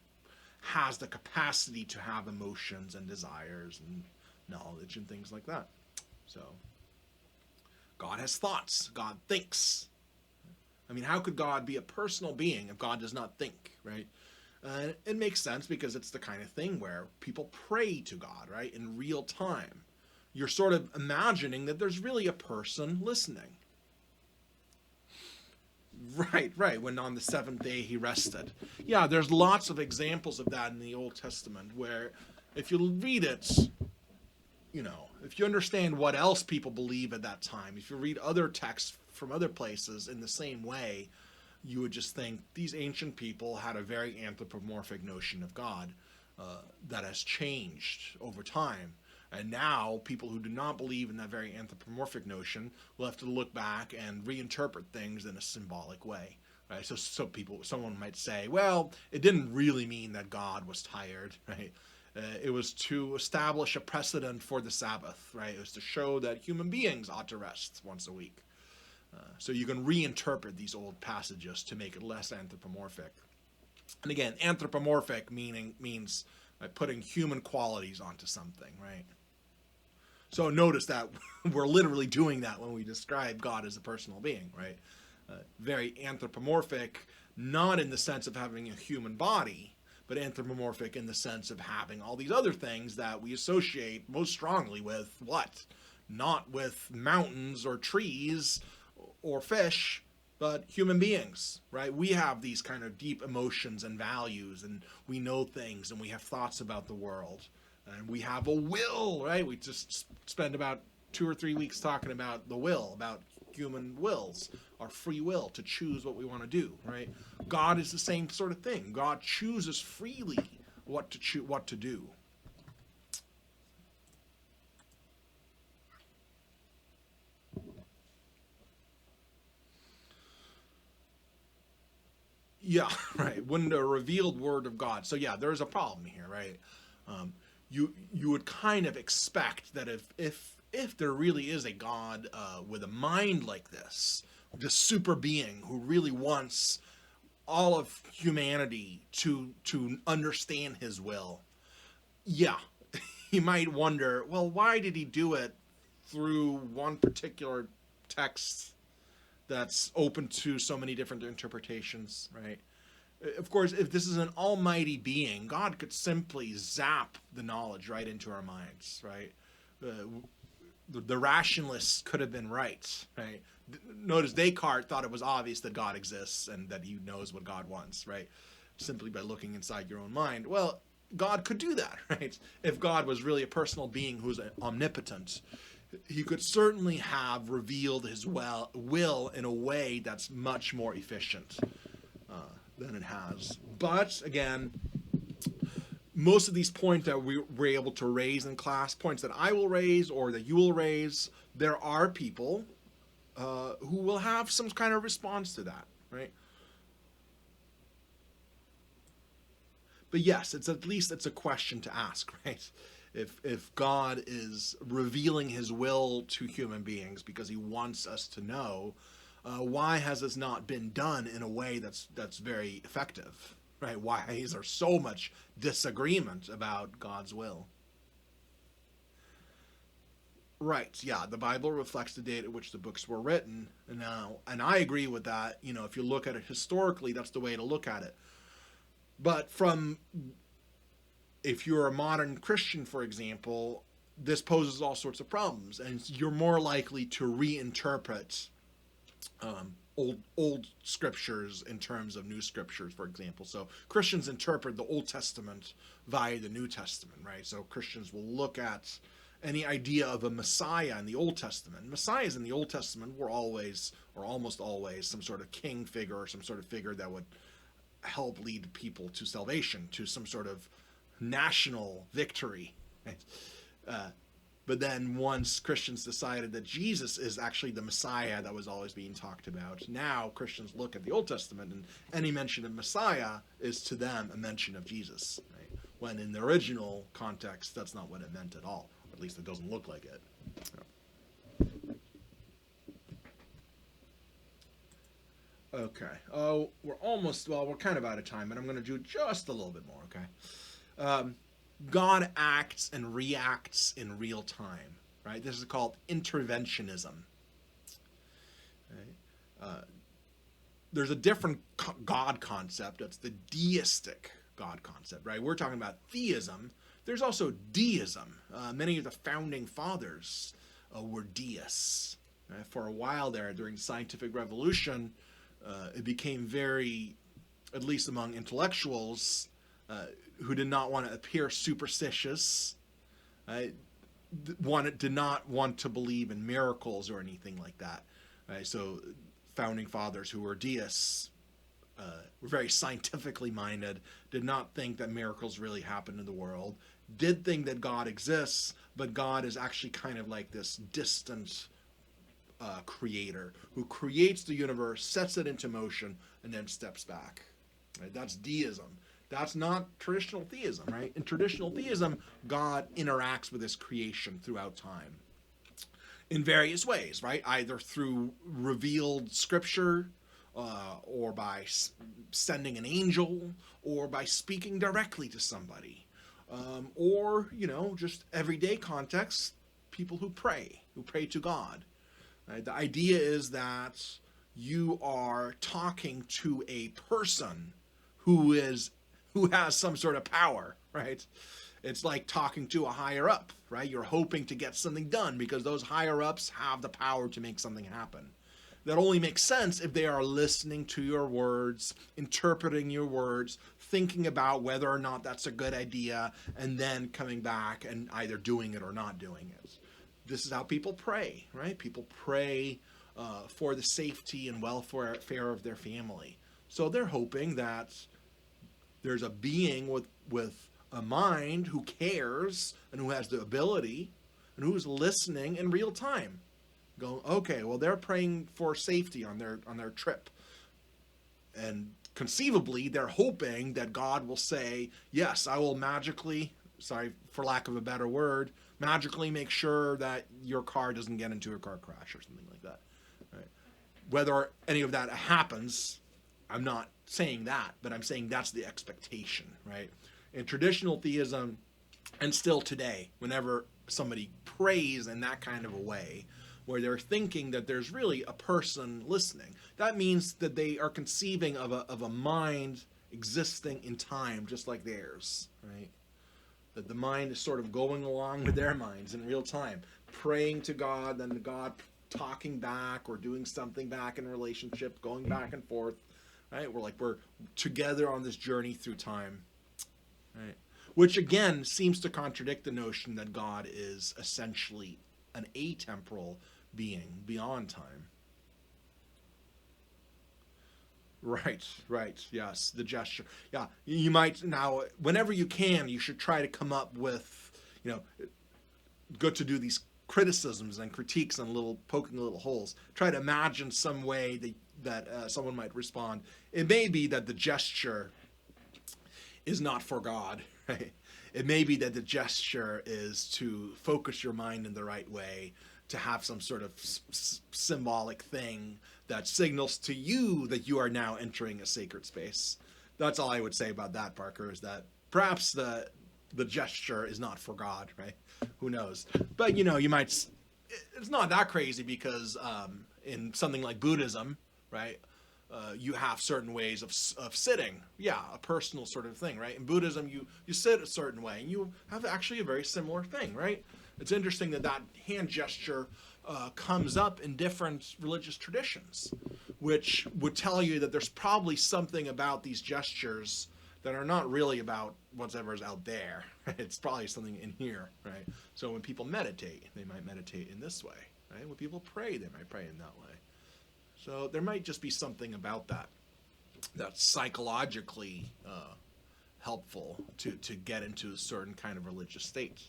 Speaker 1: has the capacity to have emotions and desires and knowledge and things like that. So God has thoughts. God thinks. I mean, how could God be a personal being if God does not think, right? It makes sense because it's the kind of thing where people pray to God, right, in real time. You're sort of imagining that there's really a person listening. Right, when on the seventh day he rested. Yeah, there's lots of examples of that in the Old Testament where if you read it, if you understand what else people believe at that time, if you read other texts from other places in the same way, you would just think these ancient people had a very anthropomorphic notion of God that has changed over time. And now people who do not believe in that very anthropomorphic notion will have to look back and reinterpret things in a symbolic way. Right? So someone might say, well, it didn't really mean that God was tired, right? It was to establish a precedent for the Sabbath, right? It was to show that human beings ought to rest once a week. So you can reinterpret these old passages to make it less anthropomorphic. And again, anthropomorphic means putting human qualities onto something, right? So notice that we're literally doing that when we describe God as a personal being, right? Very anthropomorphic, not in the sense of having a human body, but anthropomorphic in the sense of having all these other things that we associate most strongly with what? Not with mountains or trees or fish, but human beings, right? We have these kind of deep emotions and values, and we know things, and we have thoughts about the world, and we have a will, right? We just spend about 2 or 3 weeks talking about the will, about human wills, our free will to choose what we want to do, right? God is the same sort of thing. God chooses freely what to do. Yeah, right. When the revealed word of God. So yeah, there's a problem here, right? Um, you would kind of expect that if there really is a God with a mind like this super being who really wants all of humanity to understand His will, yeah, you might wonder, well, why did He do it through one particular text that's open to so many different interpretations, right? Of course, if this is an almighty being, God could simply zap the knowledge right into our minds, right? The rationalists could have been right, right? Notice Descartes thought it was obvious that God exists and that He knows what God wants, right? Simply by looking inside your own mind. Well, God could do that, right? If God was really a personal being who's omnipotent, He could certainly have revealed His will in a way that's much more efficient than it has. But again, most of these points that we were able to raise in class, points that I will raise or that you will raise, there are people who will have some kind of response to that, right? But yes, it's at least it's a question to ask, right? If God is revealing His will to human beings because He wants us to know, why has this not been done in a way that's very effective, right? Why is there so much disagreement about God's will? Right, yeah, the Bible reflects the date at which the books were written. Now, and I agree with that. You know, if you look at it historically, that's the way to look at it. But from if you're a modern Christian, for example, this poses all sorts of problems, and you're more likely to reinterpret old scriptures in terms of new scriptures, for example. So Christians interpret the Old Testament via the New Testament, right? So Christians will look at any idea of a Messiah in the Old Testament. Messiahs in the Old Testament were always, or almost always, some sort of king figure or some sort of figure that would help lead people to salvation, to some sort of national victory. Right? But then once Christians decided that Jesus is actually the Messiah that was always being talked about, now Christians look at the Old Testament and any mention of Messiah is to them a mention of Jesus. Right? When in the original context, that's not what it meant at all. Or at least it doesn't look like it. Okay. Oh, we're kind of out of time, but I'm going to do just a little bit more, okay? God acts and reacts in real time, right? This is called interventionism. Right? There's a different God concept. It's the deistic God concept, right? We're talking about theism. There's also deism. Many of the founding fathers were deists. Right? For a while there, during the scientific revolution, it became very, at least among intellectuals, who did not want to appear superstitious, did not want to believe in miracles or anything like that. Right? So founding fathers who were deists were very scientifically minded, did not think that miracles really happen in the world, did think that God exists, but God is actually kind of like this distant creator who creates the universe, sets it into motion, and then steps back. Right? That's deism. That's not traditional theism, right? In traditional theism, God interacts with his creation throughout time in various ways, right? Either through revealed scripture, or by sending an angel, or by speaking directly to somebody, or, just everyday context, people who pray to God. Right? The idea is that you are talking to a person who has some sort of power, right? It's like talking to a higher up, right? You're hoping to get something done because those higher ups have the power to make something happen. That only makes sense if they are listening to your words, interpreting your words, thinking about whether or not that's a good idea, and then coming back and either doing it or not doing it. This is how people pray, right? People pray for the safety and welfare of their family. So they're hoping that there's a being with a mind who cares and who has the ability and who's listening in real time. Going, okay, well, they're praying for safety on their trip, and conceivably, they're hoping that God will say, yes, I will magically, sorry for lack of a better word, magically make sure that your car doesn't get into a car crash or something like that. Right? Whether any of that happens, I'm not saying that, but I'm saying that's the expectation, right? In traditional theism, and still today, whenever somebody prays in that kind of a way, where they're thinking that there's really a person listening, that means that they are conceiving of a mind existing in time just like theirs, right? That the mind is sort of going along with their minds in real time, praying to God, then God talking back or doing something back in relationship, going back and forth, right? We're together on this journey through time, right? Which again seems to contradict the notion that God is essentially an atemporal being beyond time. Right, yes, the gesture. Yeah, you might now, whenever you can, you should try to come up with, good to do these criticisms and critiques and poking little holes. Try to imagine some way that someone might respond. It may be that the gesture is not for God, right? It may be that the gesture is to focus your mind in the right way, to have some sort of symbolic thing that signals to you that you are now entering a sacred space. That's all I would say about that, Parker, is that perhaps the gesture is not for God, right? Who knows? But, you might, it's not that crazy because in something like Buddhism, right, you have certain ways of sitting. Yeah, a personal sort of thing, right? In Buddhism, you sit a certain way, and you have actually a very similar thing, right? It's interesting that hand gesture comes up in different religious traditions, which would tell you that there's probably something about these gestures that are not really about whatever's out there. It's probably something in here, right? So when people meditate, they might meditate in this way, right? When people pray, they might pray in that way. So there might just be something about that that's psychologically helpful to get into a certain kind of religious state.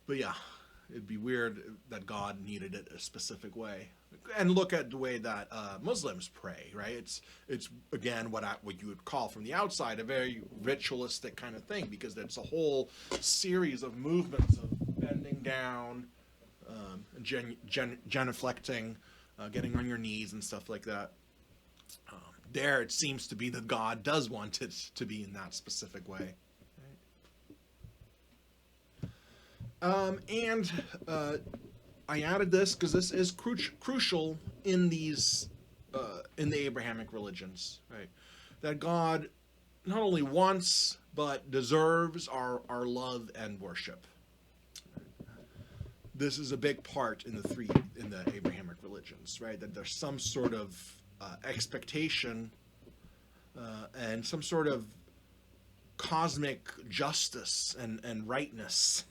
Speaker 1: But yeah, it'd be weird that God needed it a specific way. And look at the way that Muslims pray, right? It's again what you would call from the outside a very ritualistic kind of thing, because it's a whole series of movements of bending down, genuflecting, getting on your knees and stuff like that. There it seems to be that God does want it to be in that specific way. And I added this because this is crucial in these in the Abrahamic religions, right? That God not only wants but deserves our love and worship. This is a big part in the Abrahamic religions, right? That there's some sort of expectation and some sort of cosmic justice and rightness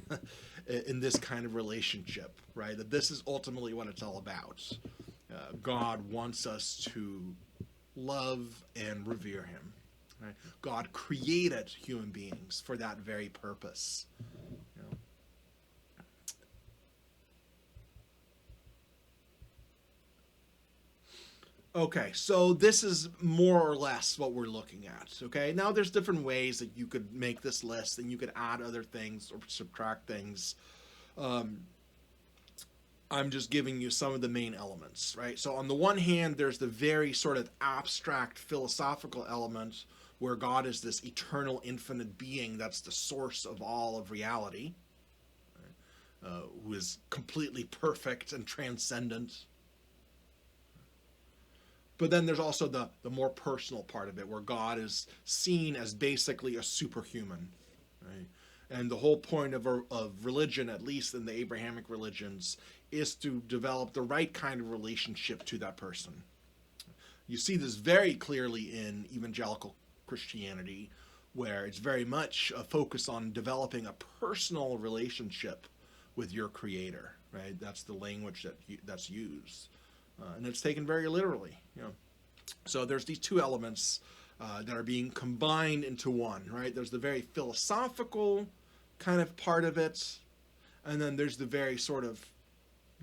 Speaker 1: in this kind of relationship, right? That this is ultimately what it's all about. God wants us to love and revere him, right? God created human beings for that very purpose. Okay, so this is more or less what we're looking at, okay? Now there's different ways that you could make this list, and you could add other things or subtract things. I'm just giving you some of the main elements, right? So on the one hand, there's the very sort of abstract philosophical element where God is this eternal, infinite being that's the source of all of reality, right? Who is completely perfect and transcendent. But then there's also the more personal part of it, where God is seen as basically a superhuman, right? And the whole point of religion, at least in the Abrahamic religions, is to develop the right kind of relationship to that person. You see this very clearly in evangelical Christianity, where it's very much a focus on developing a personal relationship with your Creator, right? That's the language that's used. And it's taken very literally, So there's these two elements that are being combined into one, right? There's the very philosophical kind of part of it, and then there's the very sort of,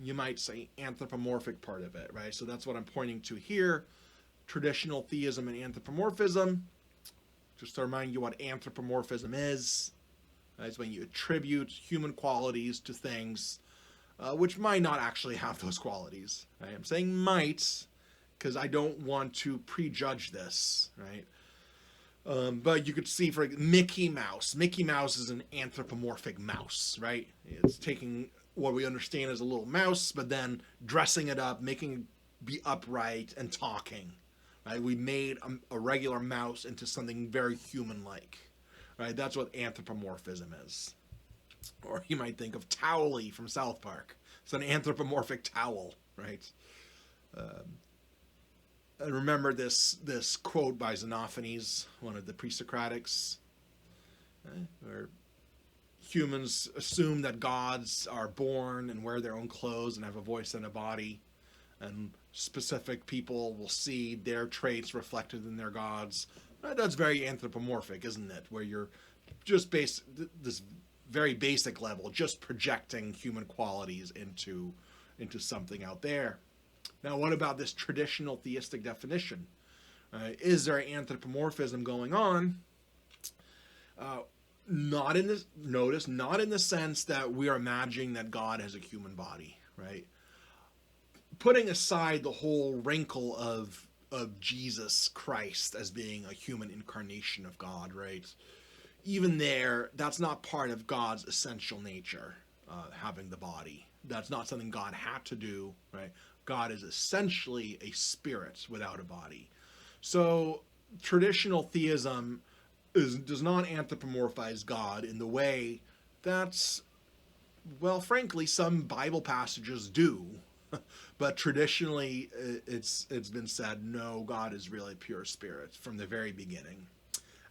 Speaker 1: you might say, anthropomorphic part of it, right? So that's what I'm pointing to here, traditional theism and anthropomorphism. Just to remind you what anthropomorphism is, it's when you attribute human qualities to things which might not actually have those qualities. Right? I'm saying might because I don't want to prejudge this, right? But you could see, for Mickey Mouse. Mickey Mouse is an anthropomorphic mouse, right? It's taking what we understand as a little mouse, but then dressing it up, making it be upright and talking. Right? We made a regular mouse into something very human-like. Right? That's what anthropomorphism is. Or you might think of Towley from South Park. It's an anthropomorphic towel, right? And remember this quote by Xenophanes, one of the pre-Socratics, where humans assume that gods are born and wear their own clothes and have a voice and a body, and specific people will see their traits reflected in their gods. That's very anthropomorphic, isn't it? Where you're just this very basic level, just projecting human qualities into something out there. Now, what about this traditional theistic definition? Is there anthropomorphism going on? Not in this. Notice, not in the sense that we are imagining that God has a human body, right? Putting aside the whole wrinkle of Jesus Christ as being a human incarnation of God, right? Even there, that's not part of God's essential nature, having the body. That's not something God had to do, right? God is essentially a spirit without a body. So traditional theism does not anthropomorphize God in the way that, well, frankly, some Bible passages do. But traditionally, it's been said, no, God is really pure spirit from the very beginning.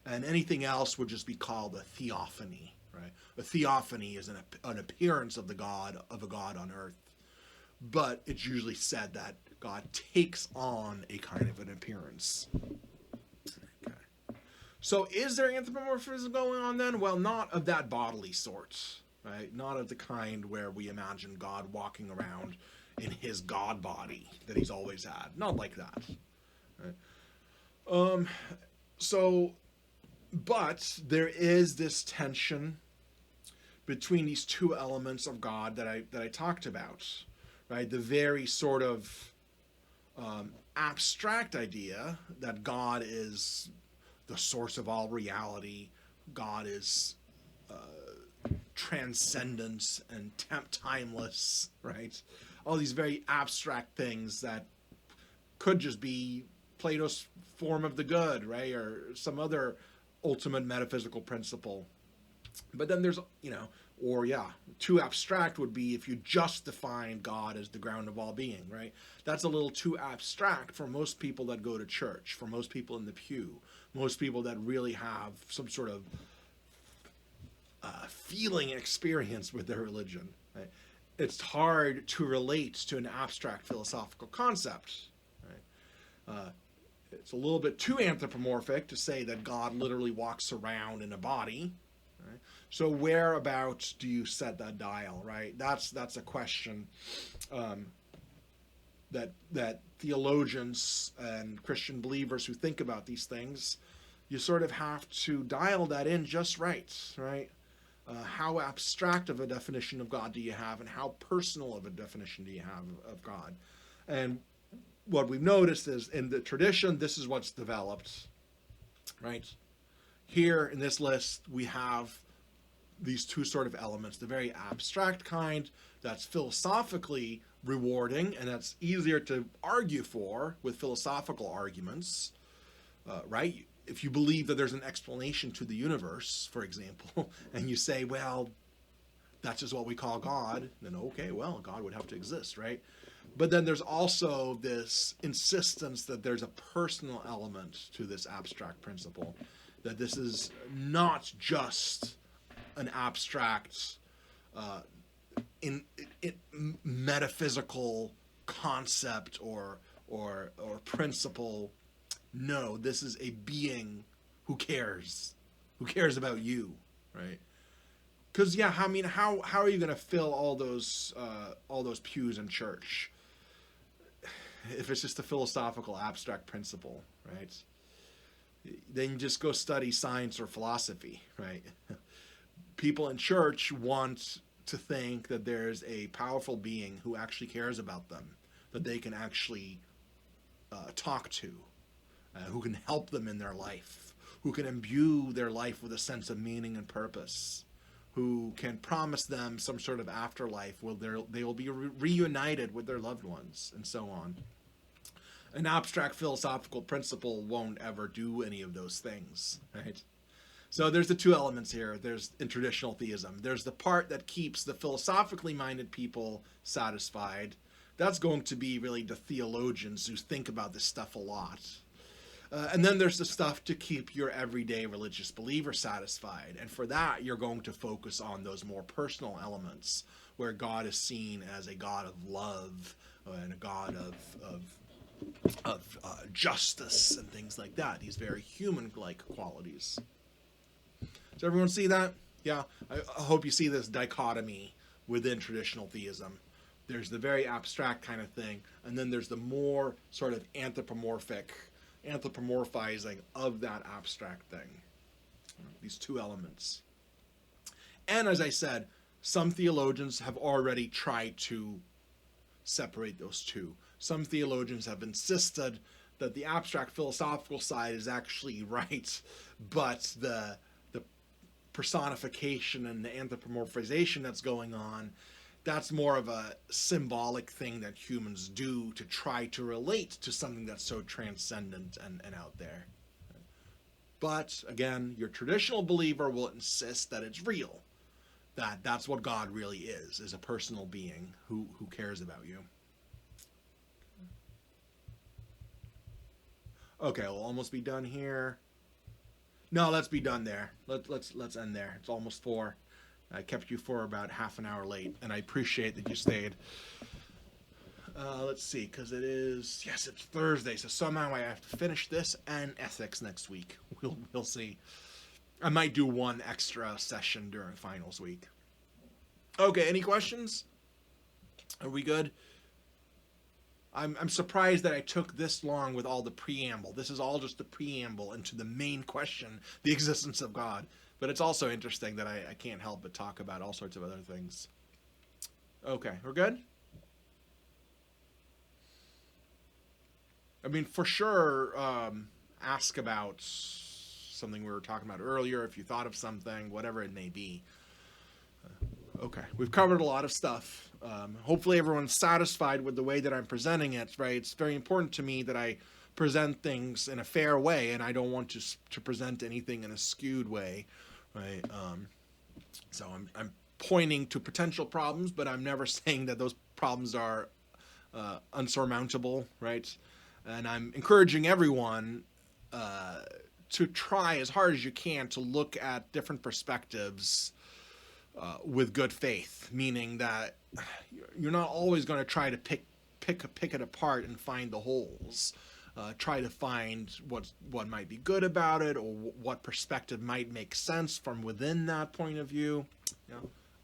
Speaker 1: And anything else would just be called a theophany, right? A theophany is an appearance of a God on earth. But it's usually said that God takes on a kind of an appearance. Okay. So is there anthropomorphism going on then? Well, not of that bodily sort, right? Not of the kind where we imagine God walking around in his God body that he's always had. Not like that. Right? But there is this tension between these two elements of God that I talked about. Right, the very sort of abstract idea that God is the source of all reality, God is transcendent and timeless, right? All these very abstract things that could just be Plato's form of the good, right, or some other ultimate metaphysical principle. But then there's, too abstract would be if you just define God as the ground of all being, right? That's a little too abstract for most people that go to church, for most people in the pew, most people that really have some sort of feeling experience with their religion. Right? It's hard to relate to an abstract philosophical concept. Right? It's a little bit too anthropomorphic to say that God literally walks around in a body. Right? So whereabouts do you set that dial, right? That's a question that theologians and Christian believers who think about these things, you sort of have to dial that in just right? How abstract of a definition of God do you have, and how personal of a definition do you have of God? And what we've noticed is in the tradition, this is what's developed, right? Here in this list, we have these two sort of elements, the very abstract kind that's philosophically rewarding and that's easier to argue for with philosophical arguments, right? If you believe that there's an explanation to the universe, for example, and you say, well, that's just what we call God, then okay, well, God would have to exist, right? But then there's also this insistence that there's a personal element to this abstract principle, that this is not just an abstract in metaphysical concept or principle. No, this is a being who cares about you, right? Because how are you going to fill all those pews in church? if it's just a philosophical abstract principle, right? Then you just go study science or philosophy, right? People in church want to think that there's a powerful being who actually cares about them, that they can actually talk to, who can help them in their life, who can imbue their life with a sense of meaning and purpose, who can promise them some sort of afterlife where they will be reunited with their loved ones, and so on. An abstract philosophical principle won't ever do any of those things, right? So there's the two elements here. There's in traditional theism. There's the part that keeps the philosophically minded people satisfied. That's going to be really the theologians who think about this stuff a lot. And then there's the stuff to keep your everyday religious believer satisfied. And for that, you're going to focus on those more personal elements where God is seen as a God of love and a God of justice and things like that. These very human-like qualities. Does everyone see that? Yeah, I hope you see this dichotomy within traditional theism. There's the very abstract kind of thing, and then there's the more sort of anthropomorphizing of that abstract thing. These two elements. And as I said, some theologians have already tried to separate those two. Some theologians have insisted that the abstract philosophical side is actually right, but the personification and the anthropomorphization that's going on, that's more of a symbolic thing that humans do to try to relate to something that's so transcendent and out there. But again, your traditional believer will insist that it's real, that that's what God really is a personal being who cares about you. Okay, we'll almost be done here. No, let's be done there. Let's end there. It's almost 4. I kept you for about half an hour late, and I appreciate that you stayed. Let's see, because it's Thursday, so somehow I have to finish this and ethics next week. We'll see. I might do one extra session during finals week. Okay, any questions? Are we good? I'm surprised that I took this long with all the preamble. This is all just the preamble into the main question, the existence of God. But it's also interesting that I can't help but talk about all sorts of other things. Okay, we're good? I mean, for sure, ask about something we were talking about earlier, if you thought of something, whatever it may be. Okay, we've covered a lot of stuff. Hopefully everyone's satisfied with the way that I'm presenting it, right? It's very important to me that I present things in a fair way, and I don't want to present anything in a skewed way, right? So I'm pointing to potential problems, but I'm never saying that those problems are unsurmountable, right? And I'm encouraging everyone to try as hard as you can to look at different perspectives with good faith, meaning that you're not always going to try to pick it apart and find the holes. Try to find what might be good about it, or what perspective might make sense from within that point of view.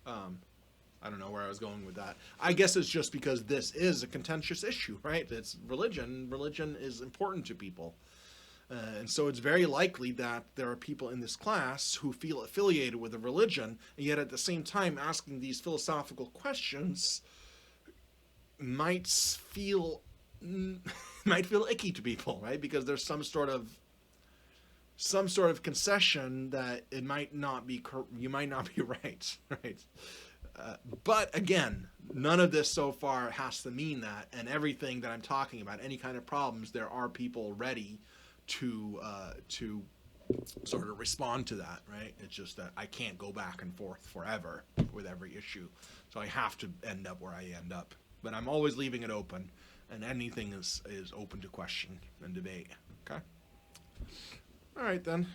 Speaker 1: I don't know where I was going with that. I guess it's just because this is a contentious issue, right? It's religion. Religion is important to people. And so it's very likely that there are people in this class who feel affiliated with a religion, and yet at the same time asking these philosophical questions might feel icky to people, right? Because there's some sort of concession that it might not be, you might not be right, right? But again, none of this so far has to mean that, and everything that I'm talking about, any kind of problems, there are people ready to sort of respond to that, right? It's just that I can't go back and forth forever with every issue, so I have to end up where I end up. But I'm always leaving it open, and anything is open to question and debate. Okay. All right then.